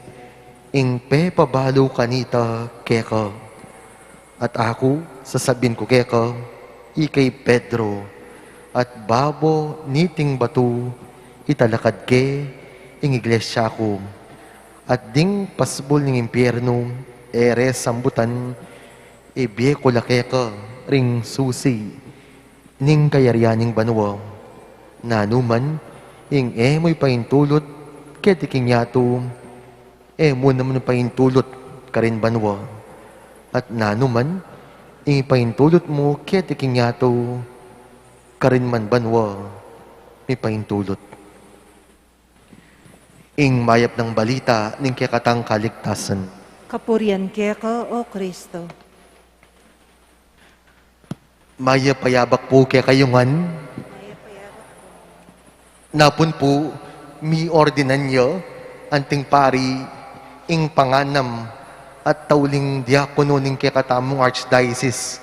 ing pabalo kanita keka. At ako, sasabihin ko keka, ikay Pedro, at babo niting batu, italakad ke, ing iglesia ko. At ding pasbol ng impyerno, ere sambutan, ibiye ko lakeka, ring susi, ning kayaryaning banwa. Nanuman, ing emoy paintulot, ketiking yato, emo naman paintulot, karin banwa. At nanuman, ing paintulot mo, ketiking yato, karin man banwa, may paintulot. Ing mayap ng balita, ning kekatang kaligtasan. Kapurian kaya ka o Kristo. Maya payabak po kaya kayungan. Napun po, mi ordinan niyo, anting pari, ing panganam, at tauling diakono ning kekatamong archdiocese,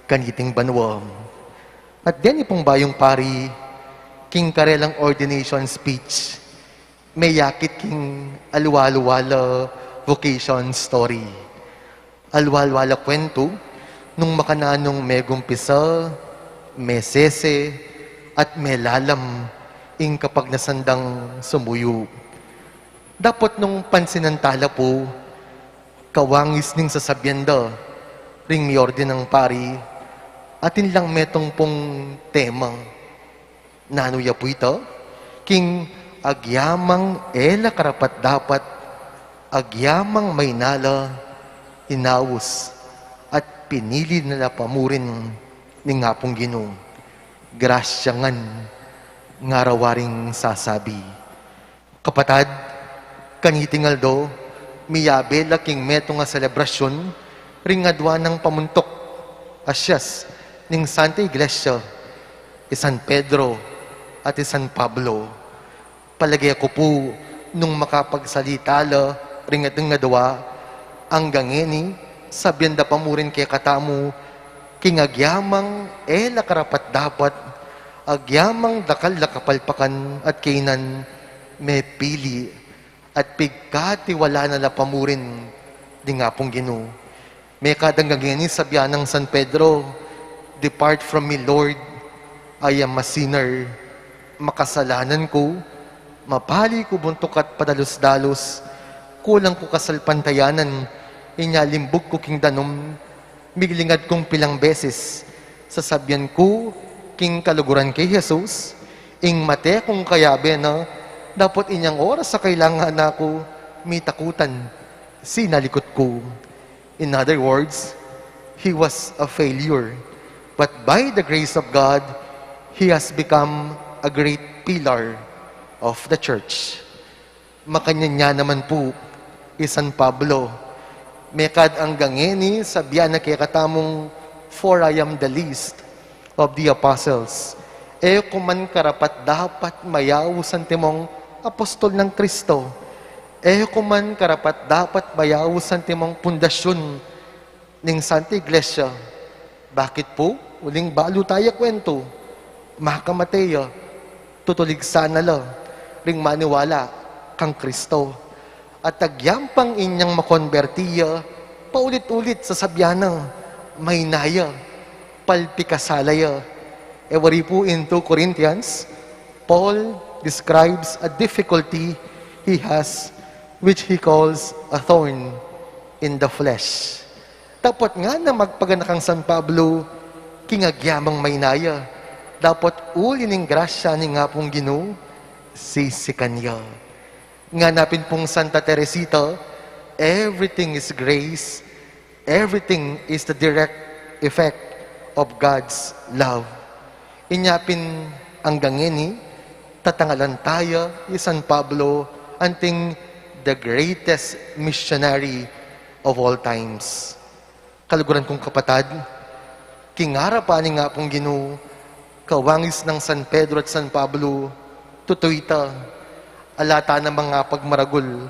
kaniting banwa. At din pong bayong pari, king karelang ordination speech, may yakit king alwalwala vocation story. Alwalwala kwento, nung makananong may gumpisa, may sese, at may lalam, ing kapag nasandang sumuyo. Dapat nung pansinantala po, kawangis ning sasabyanda, ring mi orden ng pari, atin lang metong pong tema. Nanuya po ito, king agyamang ela karapat dapat, agyamang may nala, inawos, at pinili nila pamurin ni nga pong Ginoo. Grasyangan, ngarawaring sasabi. Kapatad, kanitingal do, miyabe laking meto nga selebrasyon, ringadwa ng pamuntok, asyas, ning Santa Iglesia, San Pedro at San Pablo. Palagay ko po, nung makapagsalitala, ringadwa, ang gangeni, sabihan da pamurin kay katamu, kingagyamang karapat dapat, agyamang dakal lakapalpakan at kainan, may pili, at pigkati wala na lapamurin, di nga pong Ginoo. May kadang sabihan ng San Pedro, "Depart from me, Lord, I am a sinner. Makasalanan ko, mapali ko buntok at padalos-dalos, kulang ko kasalpantayanan, inyalimbog ko king danom, miglingad kong pilang beses, sasabyan ko, king kaluguran kay Jesus, ing mate kong kayabe na, dapat inyang oras sa kailangan ako, may takutan, sinalikot ko." In other words, he was a failure. But by the grace of God, he has become a great pillar of the church. Makanya naman po, San Pablo, mekad ang gangeni, sabihan na kaya katamong, "For I am the least of the apostles." Kuman karapat dapat mayawusan timong apostol ng Kristo. Kuman karapat dapat mayawusan timong pundasyon ng Santa Iglesia. Bakit po? Uling balo tayo kwento. Mahakamataya, tutulig sana la, ring maniwala kang Kristo. At agyampang inyang makonbertiya, paulit-ulit sa sabyana, may naya, palpikasalaya. Wari po in 2 Corinthians, Paul describes a difficulty he has, which he calls a thorn in the flesh. Dapat nga na magpaganakang San Pablo, kingagyamang may naya, dapat ulining grasya ni nga pong Ginoo, sisikan niya. Nganapin pong Santa Teresita, everything is grace, everything is the direct effect of God's love. Inyapin ang gangeni, tatangalan tayo, San Pablo, anting the greatest missionary of all times. Kaluguran kong kapatad, kingarapan ni nga pong Ginoo, kawangis ng San Pedro at San Pablo, tutuita, alata na mga pagmaragul,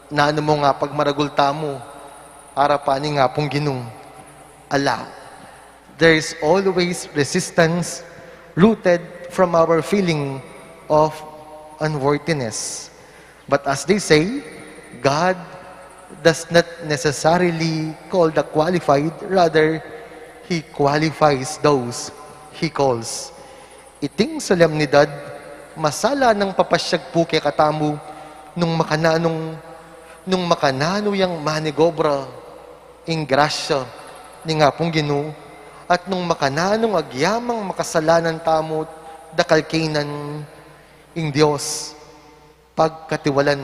na ano mo nga pagmaragul tamo, harapan ni nga pong Ginoo, ala, there is always resistance rooted from our feeling of unworthiness. But as they say, God does not necessarily call the qualified, rather, He qualifies those He calls. Iting solemnidad, masala ng papasyag po kay katamu, nung makanano yang manigobra, ing grasya, ni nga pong Ginoo, at nung makananong agyamang makasalanan tamo, dakalkainan, ing Diyos, pagkatiwalan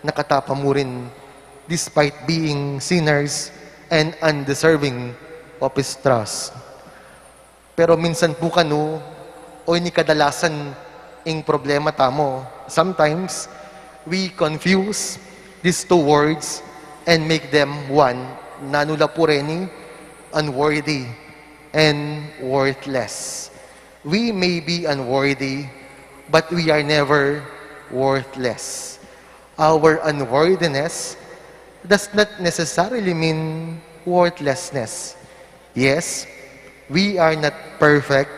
nakatapa mo rin despite being sinners and undeserving of His trust. Pero minsan po kanu, o ni kadalasan ing problema tamo. Sometimes, we confuse these two words and make them one. Nanula po rin, unworthy and worthless. We may be unworthy, but we are never worthless. Our unworthiness does not necessarily mean worthlessness. Yes, we are not perfect,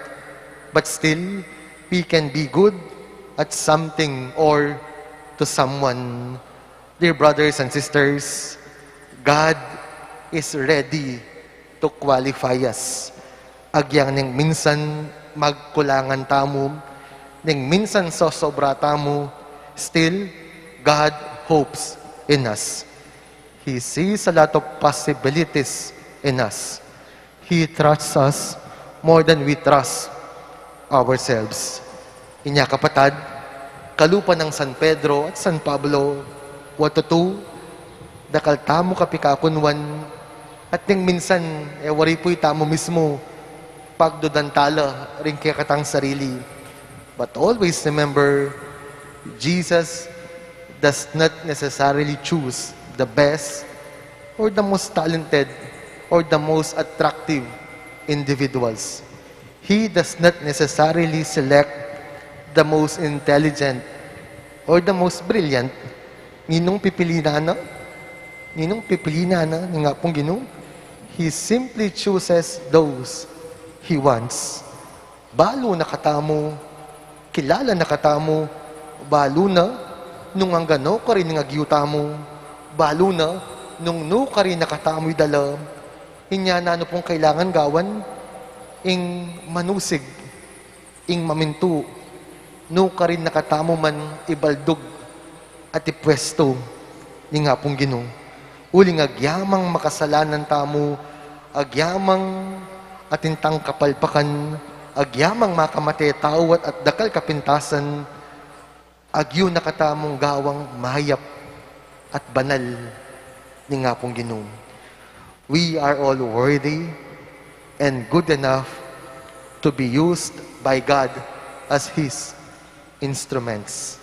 but still, we can be good at something or to someone. Dear brothers and sisters, God is ready to qualify us. Agyang ning minsan magkulangan tamo, ning minsan sosobra tamo, still, God hopes in us. He sees a lot of possibilities in us. He trusts us more than we trust ourselves. Inya kapatad, kalupa ng San Pedro at San Pablo, watutu, dakal tamo kapikapunwan, at ning minsan, wari po'y tamo mismo, pagdodantala, rin kaya katang sarili. But always remember, Jesus does not necessarily choose the best, or the most talented, or the most attractive individuals. He does not necessarily select the most intelligent or the most brilliant. Ninong pipili na na? Ninong pipili na na? Nga pong Ginoo? He simply chooses those He wants. Balo na katamo, kilala na katamo, balo na, nung ang gano ka rin nga giyuta mo, balo na, nung no ka rin nakatamoy dala, inya na ano pong kailangan gawan, ing manusig, ing mamintu, no ka rin nakatamo man ibaldog at ipwesto, ni nga pong Ginoo. Uling agyamang makasalanan tamo, agyamang atintang kapalpakan, agyamang makamate tawat at dakal kapintasan, agyo nakatamong gawang mahayap at banal, ni nga pong Ginoo. We are all worthy and good enough to be used by God as His instruments.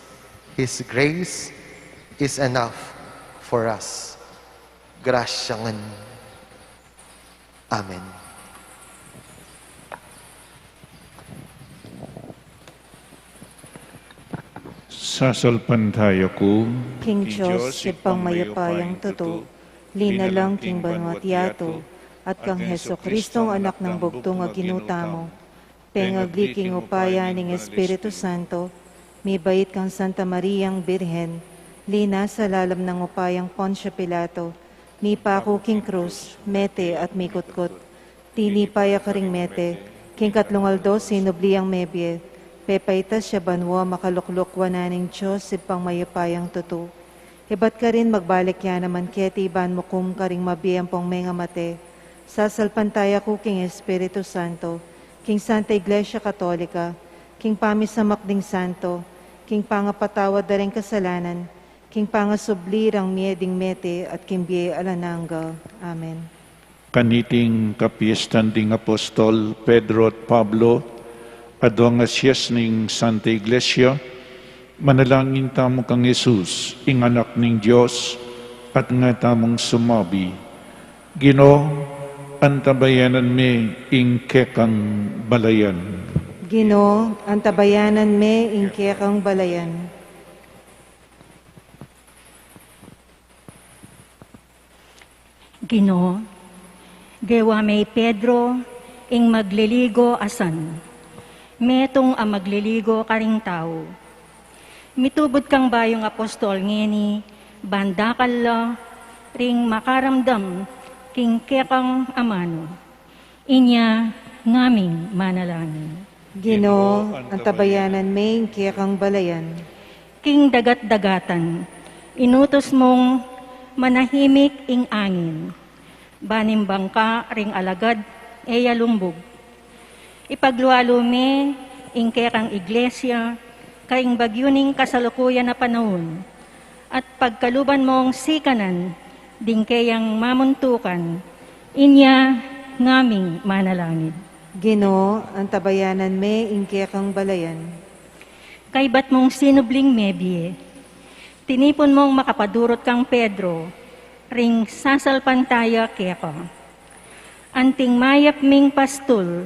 His grace is enough for us. Grasyangan. Amen. Sasalpan tayo ko, King Diyos, sipang mayapayang tuto, linalang king banwat yato, at kang Heso Kristong anak ng bugtong nga ginutamo, pengagli king upaya ning Espiritu Santo, may bait kang Santa Mariang Birhen, lina sa lalam ng upayang Poncio Pilato, mi pako king krus, mete at mikutkot, tinipaya ka ring mete, king katlungaldo sinubliang mebye, pepaitas siya banwa makaluklok wananing Diyos sipang mayapayang tuto. Hebat ka rin magbalik yan naman keti ban mo kum ka ring mabiyang pong mga mate, sasalpantaya ko king Espiritu Santo, king Santa Iglesia Katolika, king pamisamak ding santo, king pangapatawad da rin kasalanan, king pangasublirang mieding mete at king biye alanangga. Amen. kaniting kapiestan ding Apostol Pedro at Pablo, adwang asyas ning Santa Iglesia, manalangin tamo kang Jesus, ing anak ning Diyos, at nga tamong sumabi, Ginoo, antabayanan me ing kekang balayan. Ginoo, antabayanan me ing kekang balayan. Ginoo, gewa may Pedro, ing magliligo asan. Metong ang magliligo karing tao. Mitubod kang bayong apostol ngeni, bandakal la, ring makaramdam, king kekang amano. Inya ngaming manalangin. Ginoo, antabayanan me ing kekang balayan. King dagat-dagatan, inutos mong manahimik ing angin. Banimbang ka ring alagad, eya lumbog. Ipaglualo me, ing kekang iglesia, kaing bagyuning kasalukuyan na panahon, at pagkaluban mong sikanan, ding kayang mamuntukan, inya ngaming manalangin. Ginoo, antabayanan me ing kekang balayan. Kay ba't mong sinubling mebye, tinipon mong makapadurot kang Pedro, ring sasalpantaya keka. Anting mayap ming pastol,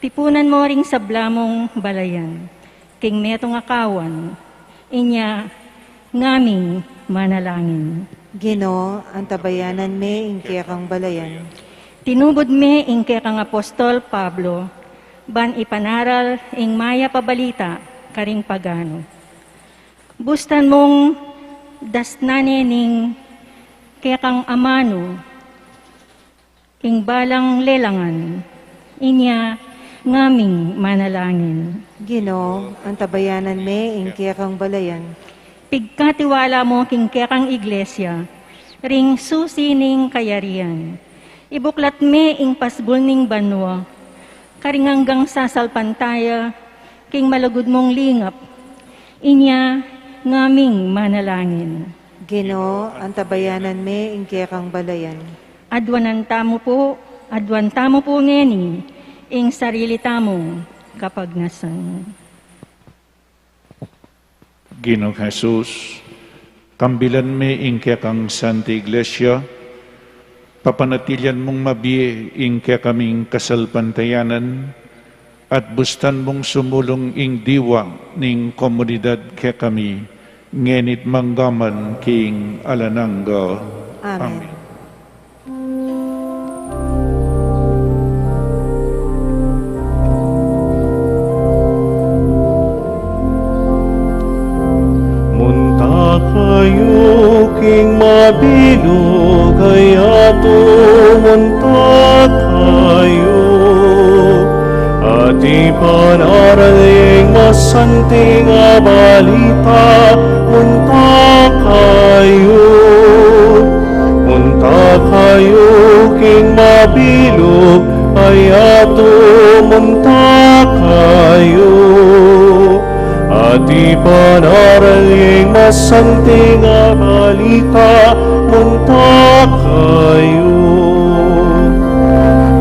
tipunan mo ring sablamong balayan, king metong akawan, inya ngaming manalangin. Ginoo, antabayanan me ing kekang balayan. Tinubod me ing kekang apostol Pablo, ban ipanaral ing maya pabalita karing pagano. Bustan mong dasnane ning kekang amano, ing balang lelangan, inya ngaming manalangin. Ginoo, antabayanan me ing kekang balayan. Pigkatiwala mo king kekang iglesia, ring susining kayarian. Ibuklat me ing pasbul ning banwa, karing hanggang sasalpantaya, king malagod mong lingap, inya ngaming manalangin. Ginoo, antabayanan me ing kekang balayan. Adwan tamo po ngeni, ing sarili tamong kapagnasan. Ginoong Jesus, Kambilan me ingkya kang Santa Iglesia, papanatilian mong mabiye ingkya kaming kasalpantayanan, at bustan mong sumulong ing diwa ning komunidad kaya kami, ngenit manggaman king alanangga. Amen. Munta kayo king mabilog, kaya tumunta kayo. At ipanaraling masanting balita, munta kayo. Munta kayo king mabilog, kaya tumunta kayo. At ipanaraling masanting balita, munta kayo.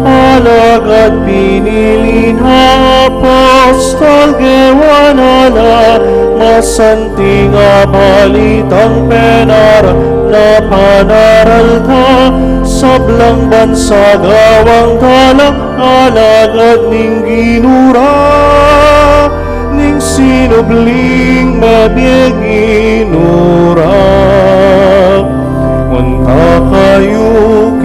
Alagad pinili na apostol gewanana, masanting balitang penara na panaral ka, sablang bansa gawang dalang alagad ning ginura, ning sinubling mabiyag ginura. Munta kayo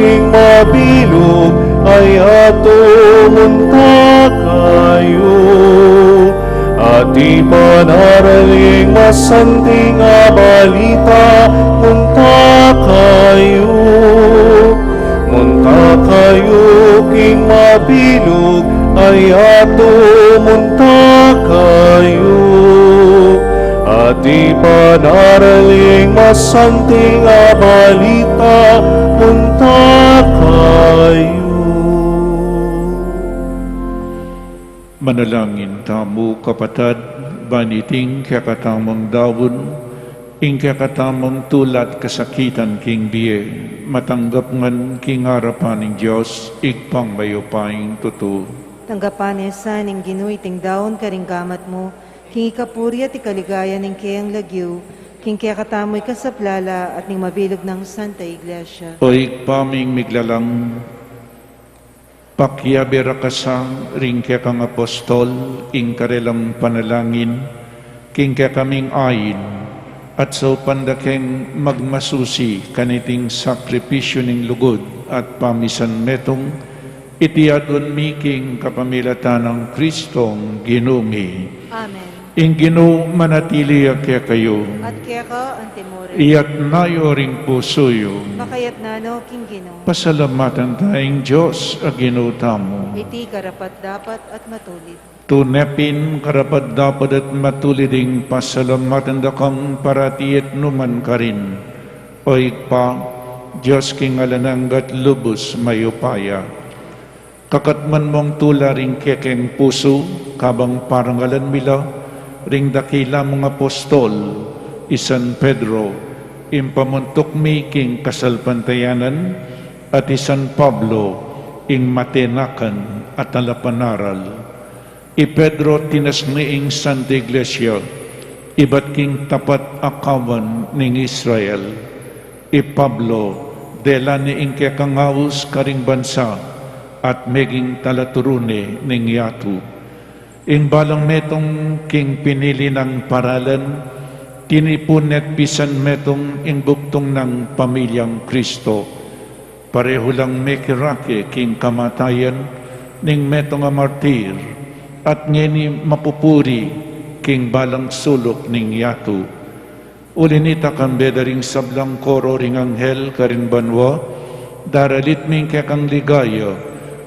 king mabilog, ay tumunta kayo. At ipanaraling masanting balita, munta kayo. Munta kayo king mabilog, ay tumunta kayo. At ipanaraling masanting balita, munta kayo. Manalangin tamo kapatad, baniting kakatamang dawon, ing kakatamang tulat kasakitan king biye, matanggap ngan king harapan ng Diyos, igpang mayupaing tuto. Tanggapan esa ning ginuy ting daon karinggamat mo, king ikapuri at ikaligaya ning kayang lagyo, king kaya katamoy kasaplala at ning mabilog ng Santa Iglesia. O igpaming miglalang, pakyabera kasang ring kaya kang apostol, ing karelang panalangin, king kaya kaming ayin, at so pandakeng magmasusi kaniting sakripisyo ning lugod at pamisan metong, itiadon miking kapamilatan ng Kristong ginumi. Amen. Ing Ginoo manatili kaya kayo, At kaya ka ang timore, iyat nayo ring pusoyo, makayat nano king Ginoo, pasalamatan tayong Diyos a Ginoo tamo. iti karapat dapat at matulid. Tunepin karapat dapat at matuliding pasalamatan da kang paratiit numan ka rin. O pa, Diyos king alananggat lubos mayupaya. Kakatman mong tula ring kekeng puso, kabang parangalan mila, ring dakila mong apostol, isan Pedro, impamuntok mi king kasalpantayanan, at isan Pablo, ing matenakan at alapanaral. I Pedro tinasniing Santa Iglesia, iba't king tapat akawan ning Israel. I Pablo, dela ni ing kekangawus karing bansa, at meging talaturune ning yatu. Ing balang metong king pinili ng paralan, tinipunet pisan metong ing buktong ng pamilyang Kristo. Pareho lang mekirake king kamatayan, ning metong martir, at ngeni mapupuri king balang sulok ning yatu. Ulinita kambeda ring sablang koro ring anghel karin banwa, daralit ming kekang ligaya,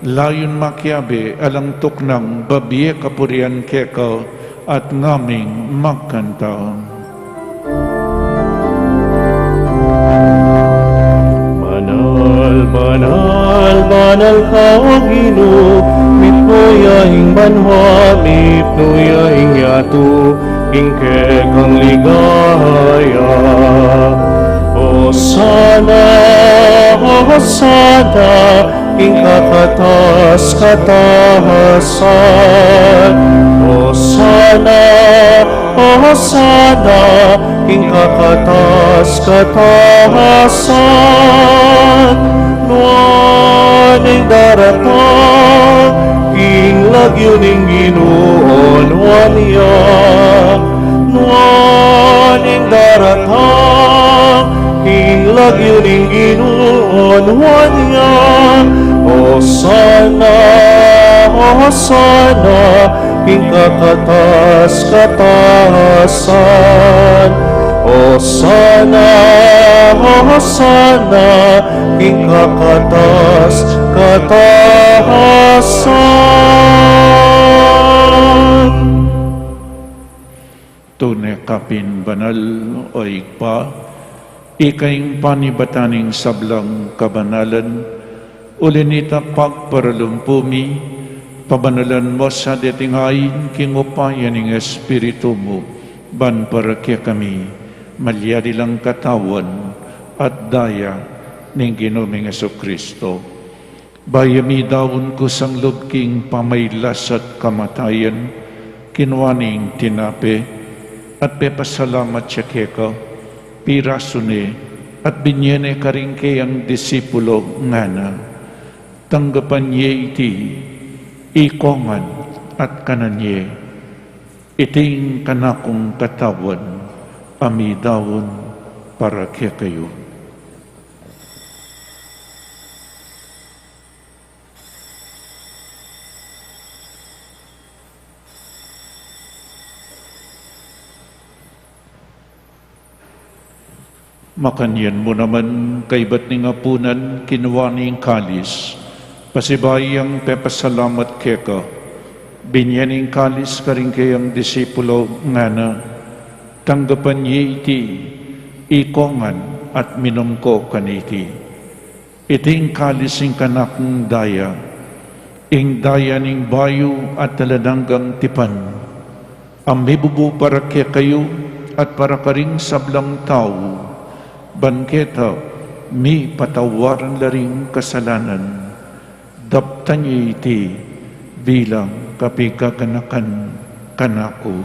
layon makiabe alang tuknang babiye kapurian keka at ngaming magkanta. Manal, manal, manal ka o Ginoo, mitnoyaing banwa, mitnoyaing yatu, ingke kang ligaya. Hosana, Hosana, ing kakatas katahasan. Hosana, Hosana, Hosana, king kakatas-katahasan. Nuaning daratang, king lagyo ning Ginoon waniyak. Nuaning daratang, king lagyo ning Ginoon waniyak. Hosana, Hosana, king kakatas-katahasan. Hosana, Hosana, king kakatas-katahasan. Tunay kapin banal o igpa, ikaing panibataning sablang kabanalan, ulinita pagparalumpumi, pabanalan mo sa detingayin kingupayan ng Espiritu mo, ban para kaya kami, malyari lang katawan at daya ng Ginoong Jesucristo. Bayami daon ko sang lubking pamaylas at kamatayan, kinwaning tinape, at pepasalamat siya keka, pirasune, at binyene karingke ang disipulo ngana. Tanggapan niya iti, ikongan at kananye, iting kanakong katawan, amidawon para kaya kayo. Makanyan mo naman kay ba't ning apunan kinuwaning kalis, pasibayang pepasalamat keka, binyaning kalis karing kayang disipulo ngana, tanggapan niya iti, ikongan at minom ko kaniti. Iting kalis ing kanakong daya, ing daya ning bayo at taladanggang tipan, ang mibubu para kaya kayo at para karing sablang tao, bangketa, mi patawaran laring kasalanan, daptan niya iti bilang kapikaganakan kanako.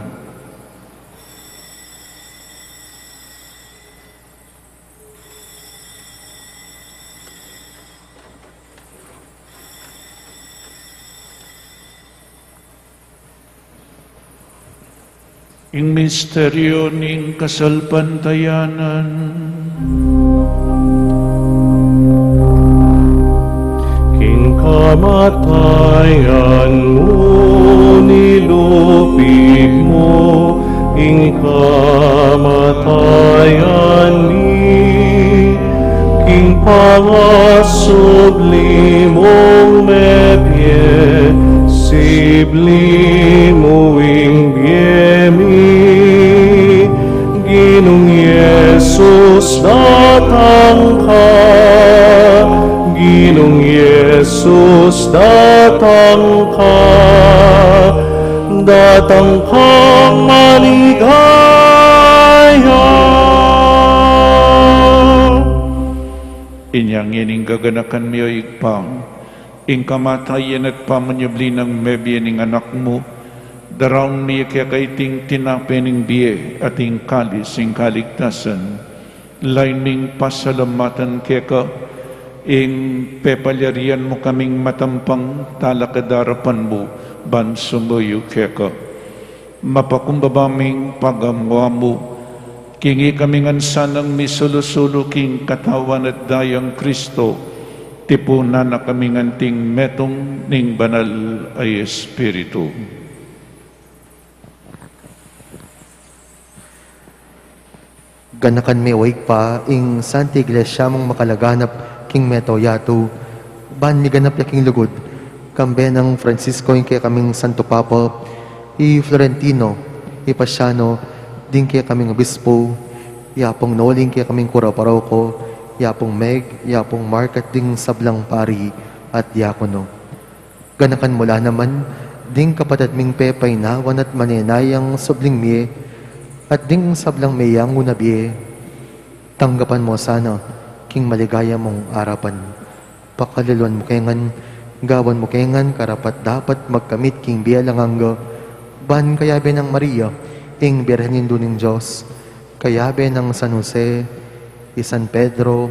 Ing misteryo ning kasalpantayanan, king kamatayan mo, nilupig mo, king kamatayan ni, king pangasublimong mebye, siblimuing biyemi, Ginong Yesus datang ka, Ginong Yesus datang ka, datang kang maligaya. Inyang ining gaganakan miyo igpang, ing kamatayan at pamanyabli ng mebye ning anak mo, darang niya kaya kaiting tinapening biye at ing kalis ing kaligtasan, lain ming pasalamatan kaya ka, ing pepalyarian mo kaming matampang talakadarapan mo, ban sumuyo kaya ka. Mapakumbabaming pagamwa mo, kingi kaming ansanang misulusulo king katawan at dayang Kristo, tipunan na kaming anting metong ning banal ay Espiritu. Ganakan may waig pa, ing Santa Iglesia mong makalaganap king meto yato, ban mi ganap yaking lugod, kambe ng Francisco ing kaya kaming Santo Papa, i Florentino, i Pasiano, din kaya kaming Obispo, yapong Noling kaya kaming Kura Paroko, yapong Meg, yapong Mark at ding sablang pari at diakono. Ganakan mula naman, ding kapatid ming pepay nawan at manenayang subling miye, at ding sablang mayang unabiye, tanggapan mo sana, king maligaya mong arapan. Pakaliluan mo kengan, gawan mo kengan, karapat dapat magkamit king biya langangga, ban kayabe ng Maria, ing Birhenindo ng Diyos, kayabe ng San Jose, San Pedro,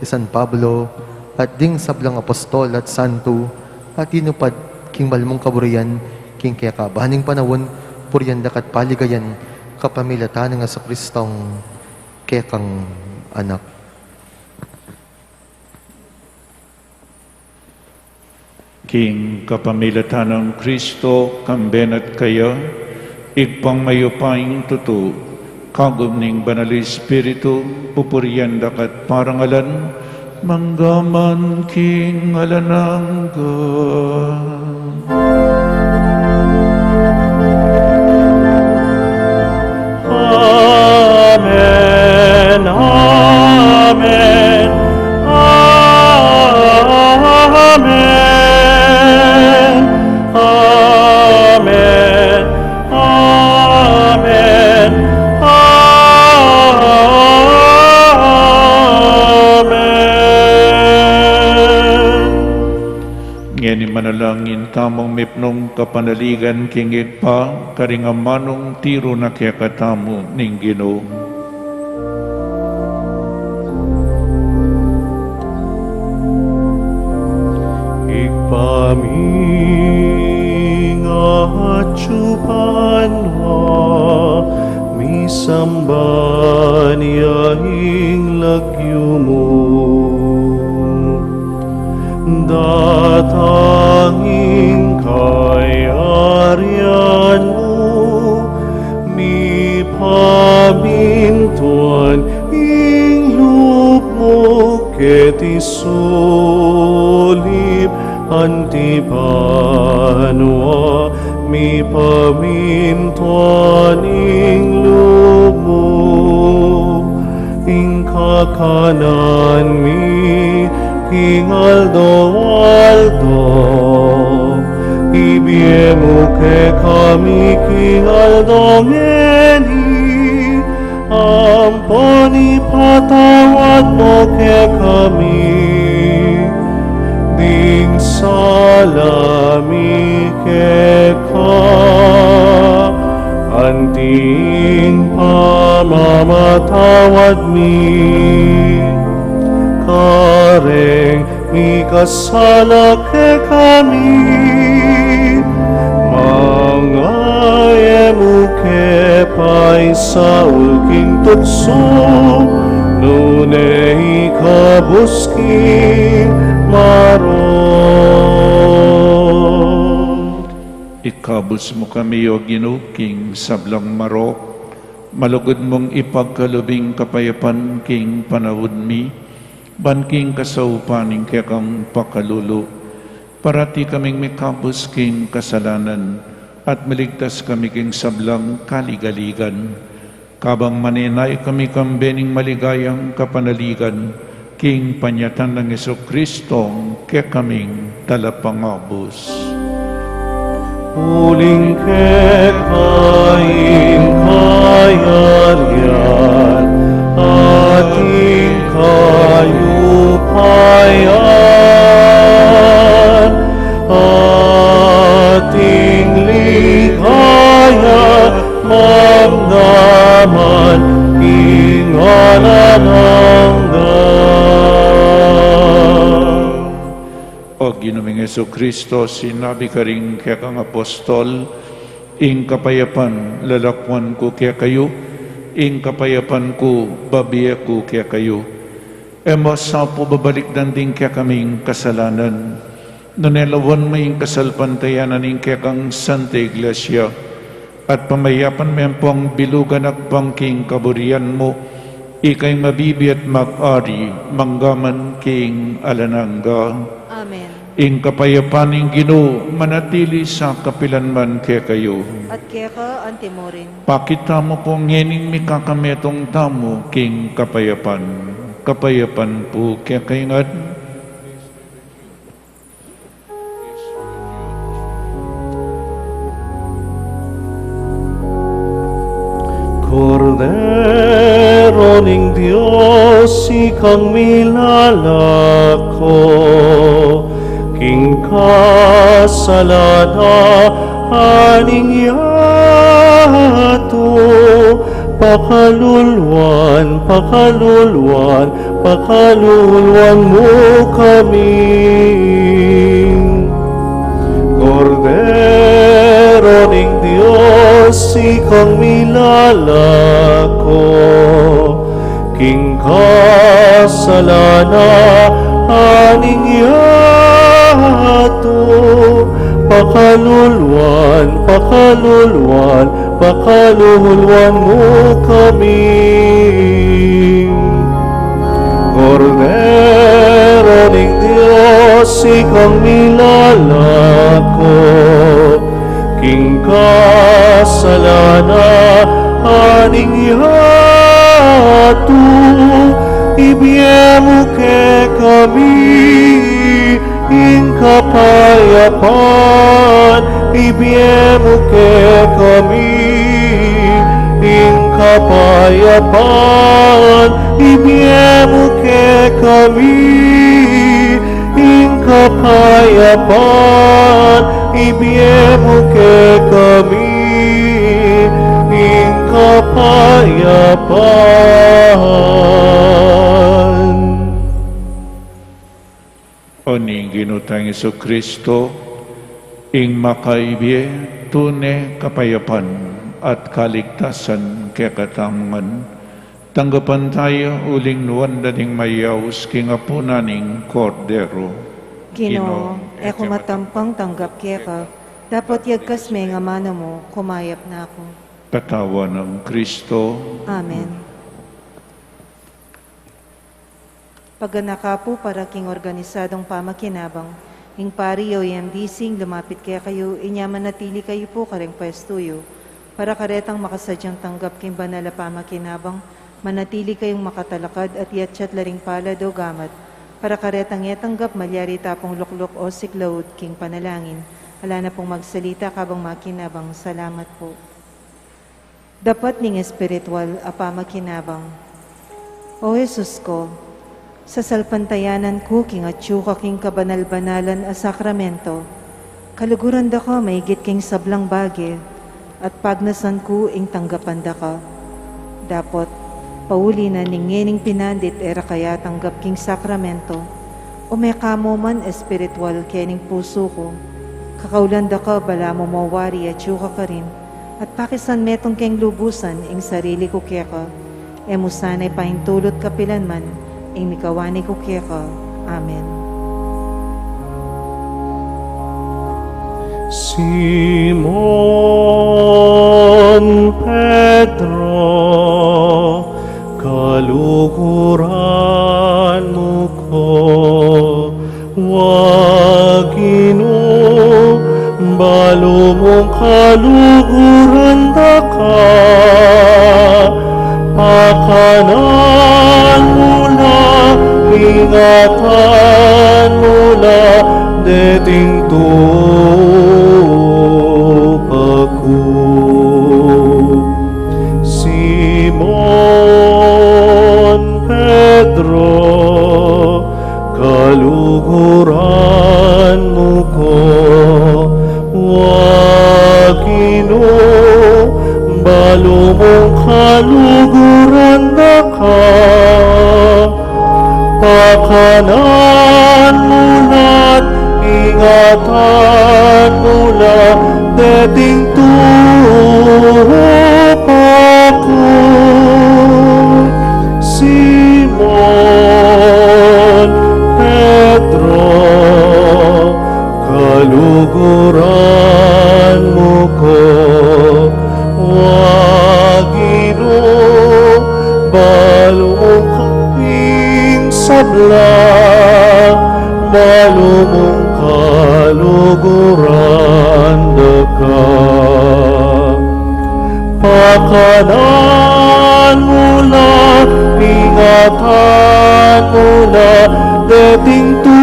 San Pablo, at ding sablang apostol at santo, at inupad king balmong kaburian, king kaya kabaning panawon, puryandak at paligayan, kapamilatan ng sa Kristong kaya kang anak. King kapamilatan ng Kristo, kamben at kaya, igpang mayupaing tuto, kagum ning banal Espiritu, pupuryandak at parangalan, manggaman king alanangga. Amen, Amen, Amen, Amen, Amen, Amen. Ngeni manalangin tamang mipnong kapanaligan kingit pa, karingamanong tiro na kaya katamu ning Ginoo. Panwa, misamba niya ing lagyumon. Datangin kayarian mo, mi pamintuan ing lup mo, ket isulip antipanwa, mi pamintuan ing lumo, ing kakanan mi king aldo, ibiemu ke kami king aldo ngeni, amponi patawad mo ke kami, ding salami ke anting pamamatawad mi, kareng mi kasala ke kami, mangayemu ke paisa ulking tukso, nunay kabuski maron. Ikabos mo kami, O Ginoo, king sablang marok, malugod mong ipagkalubing kapayapan king panahon mi, ban king kasaupaning kaya kang pakalulo, parati kaming mikabos king kasalanan, at maligtas kami king sablang kaligaligan, kabang maninay kami kambening maligayang kapanaligan, king panyatan ng Jesucristong kaya kaming talapangabos. Uling ke kain kayarian, ating kayupayan, ating ligaya, mamdaman, O Ginoong Jesucristo, sinabi ka rin kaya kang apostol, ing kapayapan lalakwan ko kaya kayo, ing kapayapan ko babiya ko kaya kayo. Sa po babalik din kaya kaming kasalanan, nanelawan mo yung kasalpantayanan ing kaya kang Santa Iglesia, at pamayapan mo yan po ang bilugan at pangking kaburian mo, ikay mabibi at mag-ari, manggaman king alanangga. Amen. Ing kapayapaning Ginoo, manatili sa kapilanman kaya kayo. At kaya ka antimorin. Pakita mo po ngening mikakametong tamo king kapayapan. Kapayapan po kaya kayangad. Cordero ning Diyos, ikang milalako, king kasalada aning yato, pakaluluan, pakaluluan, pakaluluan mo kami. Cordero ning Diyos, ikang milalako, king kasalana, aning yato, pakaluluan, pakaluluan, pakaluluan mo kami. Cordero ning Diyos, ikang milalako, king kasalana, aning yato, ibiyemo ke kami, ing kapayapaan, ibiyemo ke kami, ing kapayapaan, ibiyemo ke kami, ing kapayapaan, ibiyemo ke kami, ing kapayapaan. Oni ginutang Isu Kristo, ing makaibye tunay kapayapan at kaligtasan kaya katangan, tanggapan tayo uling nuwan daning mayaws kingapo naning kordero. Ginoo, eko matampang tanggap kaya ka, dapat yagkas may nga mana mo, kumayap na ako. Katawa ng Kristo. Amen. Paganaka po para king organisadong pamakinabang, ing pari o MDC, lumapit kaya kayo, inyaman natili kayo po kareng pwestuyo, para karetang makasadyang tanggap king banala pamakinabang, manatili kayong makatalakad at yatsyat laring palad o gamat, para karetang yatanggap malyari tapong luklok o siklaud king panalangin, ala na pong magsalita kabang makinabang, salamat po. Dapat ning espiritual apamakinabang. O Jesus ko, sa salpantayanan ko king atsyuka king kabanal-banalan a sakramento, kaluguran da ka maigit king sablang bagay, at pagnasan ko ing tanggapan da ka. Dapat, pauli na ningening pinandit era kaya tanggap king sakramento, o may kamo man espiritual kening puso ko, kakaulan da ka bala mo mawari atsyuka ka rin, at pakisan metong keng lubusan ing sarili ko kaya ka, emusanay paintulot kapilan man, ing mikawani ko kaya ka. Amen. Simon Pedro, kaluguran mo ko, wagino, balo mong kaluguran da ka, pakanan mula, ingatan mula, deting tupaku. Simon Pedro, kaluguran mo ko, wagino, balo mong kaluguran na ka, pakanan mulat, ingatan mula, deting tupaku. Simon Pedro, kaluguran mo ko, wagino, balo mong kaming sabla, balo mong kaluguran da ka. Pakanan mula, ingatan mula, deting tupaku.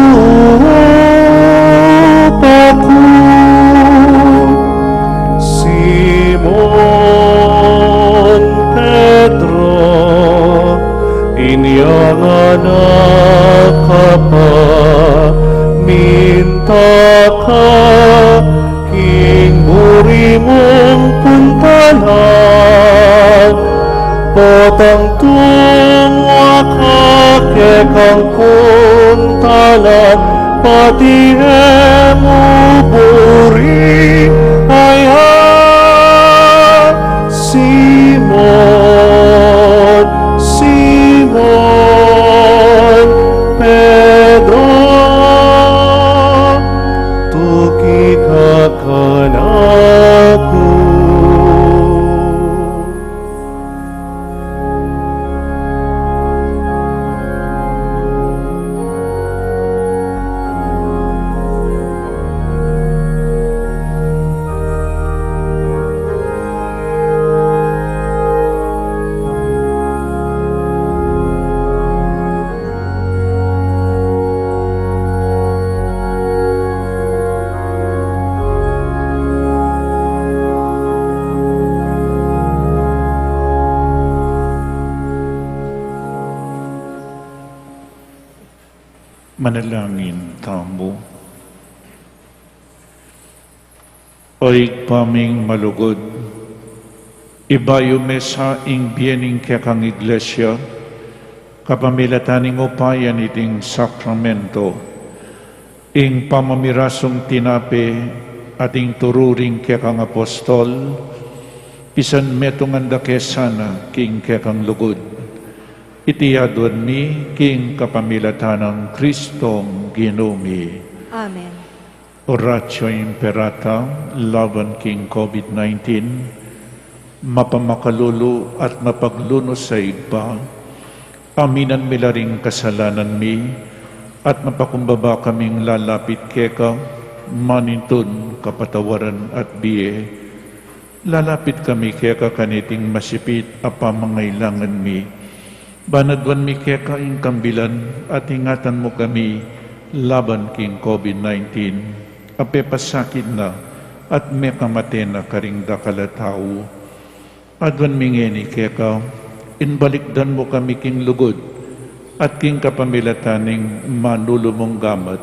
Simon Pedro, inyangan ka pa, minta ka, king mong puntalan, potang tungwa ka kekang puntalan, pati emu buri ayah Simon, Simon Pedro, tukitakan aku. Manalangin tamo. Oig paming malugod, ibayo mesa ing biening kekang iglesia, kapamilataning upayan iting sakramento, ing pamamirasong tinape ating tururing kekang apostol, pisan metong anda kesana king kekang lugod. Itiyadon mi king kapamilatanang Kristong Ginumi. Amen. Oratio imperata laban king COVID-19, mapamakalulu at mapaglunos sa iba, aminan milaring kasalanan mi, at mapakumbaba kaming lalapit keka, manintun kapatawaran at biye. Lalapit kami keka kaniting masipit apamangailangan mi, banadwan mi keka ing kambilan at ingatan mo kami laban king COVID-19. Ape pasakit na at may kamate na karing dakalatao. Adwan mingeni keka, inbalikdan mo kami king lugod at king kapamilataning manulumong gamat.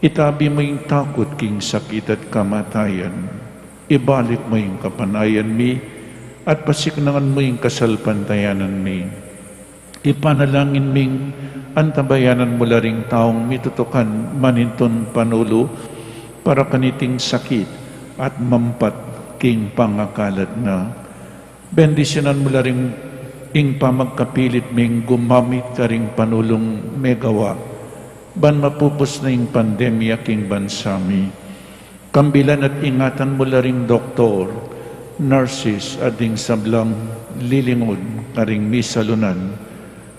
Itabi mo yung takot king sakit at kamatayan. Ibalik mo yung kapanayan mi at pasiknangan mo yung kasalpantayanan mi. Ipanalangin ming antabayanan mo laring taong mitutukan maninton panulo para kaniting sakit at mampat king pangakalat na. Bendisyonan mo laring ing pamagkapilit ming gumamit karing panulong megawa. Ban mapupos na ing pandemya king bansami. Kambilan at ingatan mo laring doktor, nurses at ing sablang lilingod karing misalunan.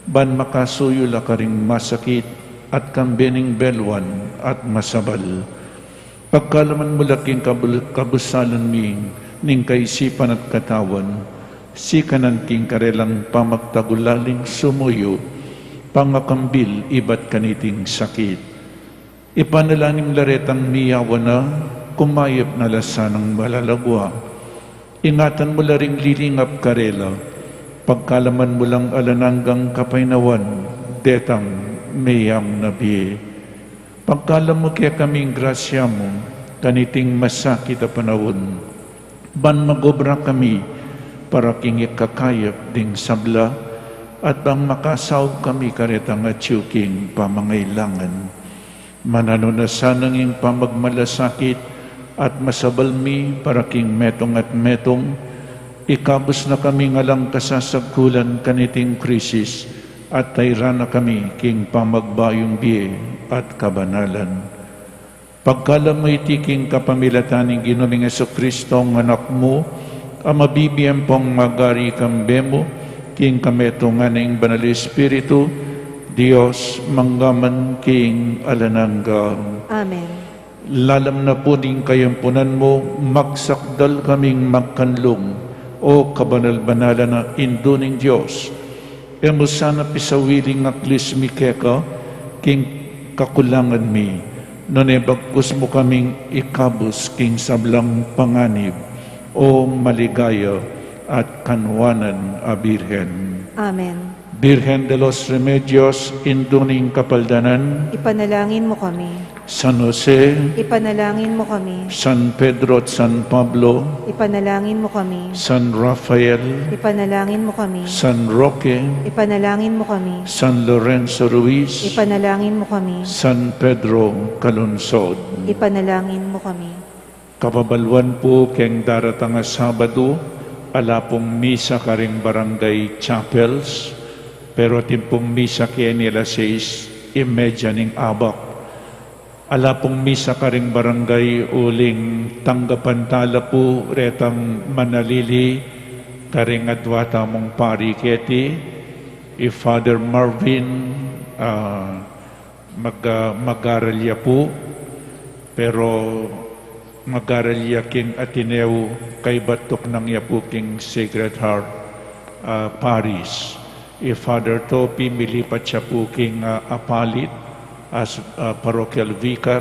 Ban makasuyo la karing masakit at kambening belwan at masabal. Pagkalaman mo laking kabusalan ning kaisipan at katawan, sikanan king karelang pamagtagulaling sumuyo, pangakambil ibat kaniting sakit. Ipanalangin laretang niyawa na, kumayap na lasanang malalagwa. Ingatan mo laring lilingap karela, pagkalaman mo lang alananggang kapainawan, detang mayang nabi. Pagkalam mo kaya kaming grasya mo, kaniting masakit a panawon, ban magobra kami, para king ikakayap ding sabla, at bang makasaw kami karetang atyuking pamangailangan. Mananunasanang ing pamagmalasakit, at masabalmi para king metong at metong, ikabos na kami ngalang kasasagkulan kaniting krisis at tayra na kami king pamagbayong biye at kabanalan. Pagkala mo itiking kapamilataning Ginoong Jesucristo ang anak mo, ang mabibiyang pong magari kambemo, king kametungan ng Banal Espiritu, Diyos manggaman king alanangga. Amen. Lalam na po din kayampunan mo, magsakdal kaming magkanlong, o kabanal-banala na induning Diyos. Emo sana pisawiling aklis mi keka, king kakulangan mi, nanebagkus mo kaming ikabos king sablang panganib, o maligaya at kanwanan a Birhen. Amen. Birhen de los Remedios, induning kapaldanan, Ipanalangin mo kami. San Jose, Ipanalangin mo kami. San Pedro at San Pablo, Ipanalangin mo kami. San Rafael, Ipanalangin mo kami. San Roque, Ipanalangin mo kami. San Lorenzo Ruiz, Ipanalangin mo kami. San Pedro Calunsod. Ipanalangin mo kami. Kababalwan po keng daratang nga Sabado, ala pong misa karing barangay chapels, pero timpong misa kaya nila 6:30 ning abak. Ala pong misa karing barangay uling tanggapan tala po retang manalili karing adwata mong pariketi. If Father Marvin mag-aralya po, pero mag-aralya king Ateneo kay batok ng yapo king Sacred Heart Paris. If Father Topi milipat siya po king Apalit as parochial vicar,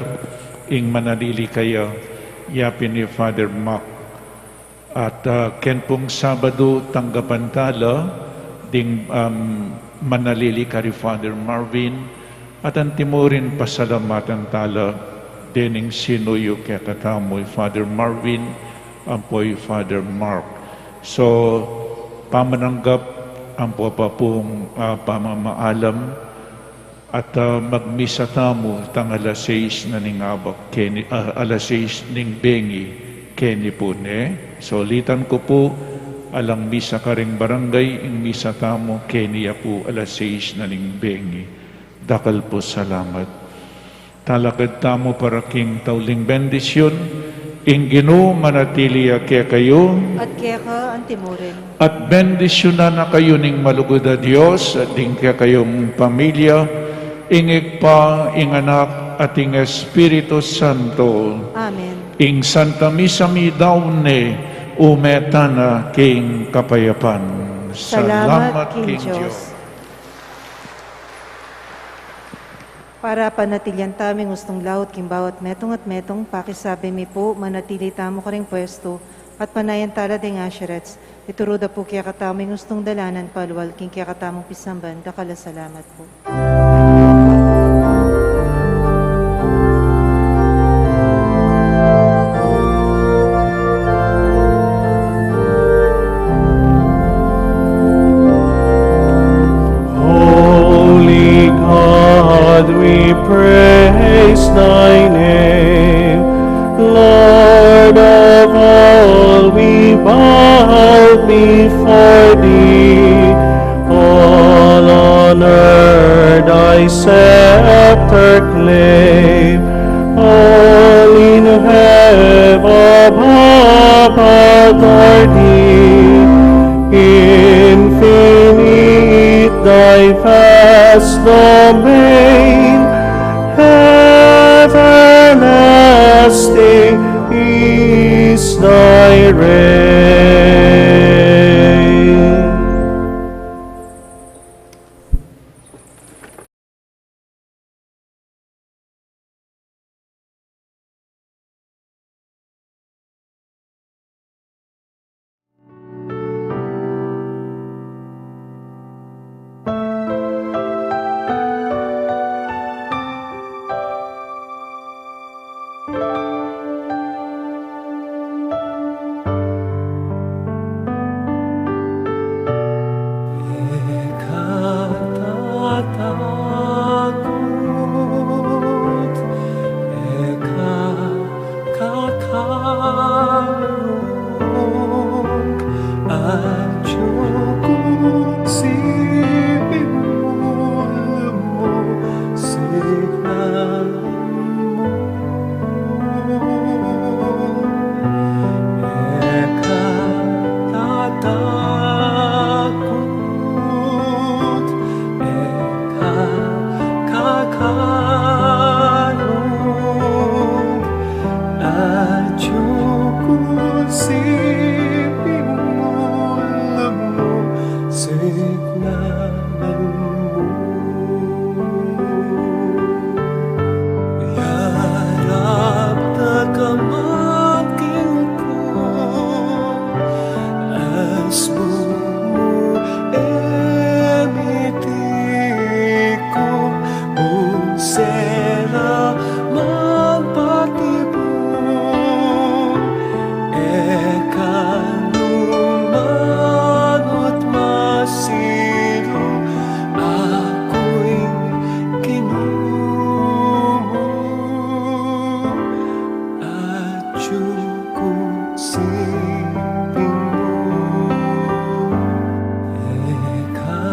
ing manalili kayo yapin ni Father Mac. At ken pong Sabado tanggapan tala ding manalili kari Father Marvin, at ang timurin pasalamatan tala dening sinuyo kaya katamoy Father Marvin, ampoy Father Mark. So pamananggap ang po pa pong pamamaalam, at magmisa tamo tang alas 6 na ning abak, alas 6 ning bengi, keni po ne. So litan ko po, alang misa karing barangay, ing misa tamo, keniya po alas 6 na ning bengi. Dakal po salamat. Talakad tamo para king tauling bendisyon, ing Ginoo manatiliya kaya kayo, At kaya ka ang timurin. at bendisyonan na kayo ning malugod na Diyos, at ing kaya kayong pamilya, ingig pa, ing anak, at ing Espiritu Santo. Amen. Ing Santa Misa mi daune, umeta na king kapayapan. Salamat king Diyos. Para panatilyan taming gustong laot king bawat metong at metong, pakisabi mi po, manatili tamo karing pwesto, at panayan tala ding asherets. Ituruda po kaya kataming gustong dalanan, paluwal king kaya katamong pisamban, dakala salamat po. Holy God, we praise thy name. Lord of all, we bow before thee. All honor thy scepter claim. All in heaven above adore thee. Infinite thy vast domain, everlasting is thy reign. Ekatakot, ekakakarong, at syukong sipimul mo, signan mo. Ekatatakot, ekakakarong, at syukong sipimul mo, signan mo. Yarap na kamaking ko, as bumu emitikum, un sela silpin mo. Eka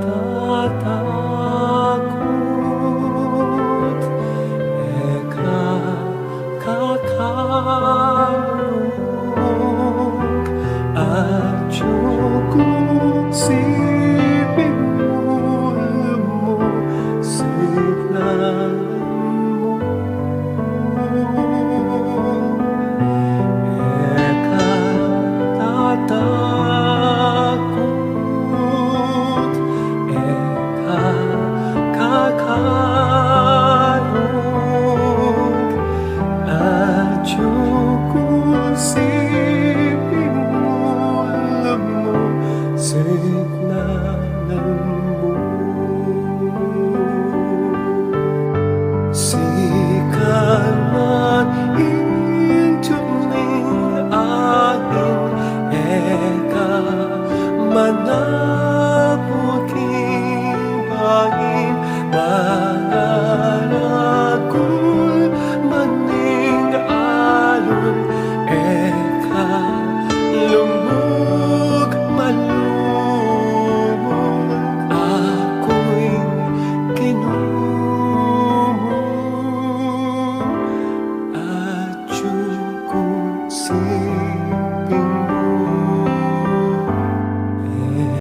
tatakot, eka kakal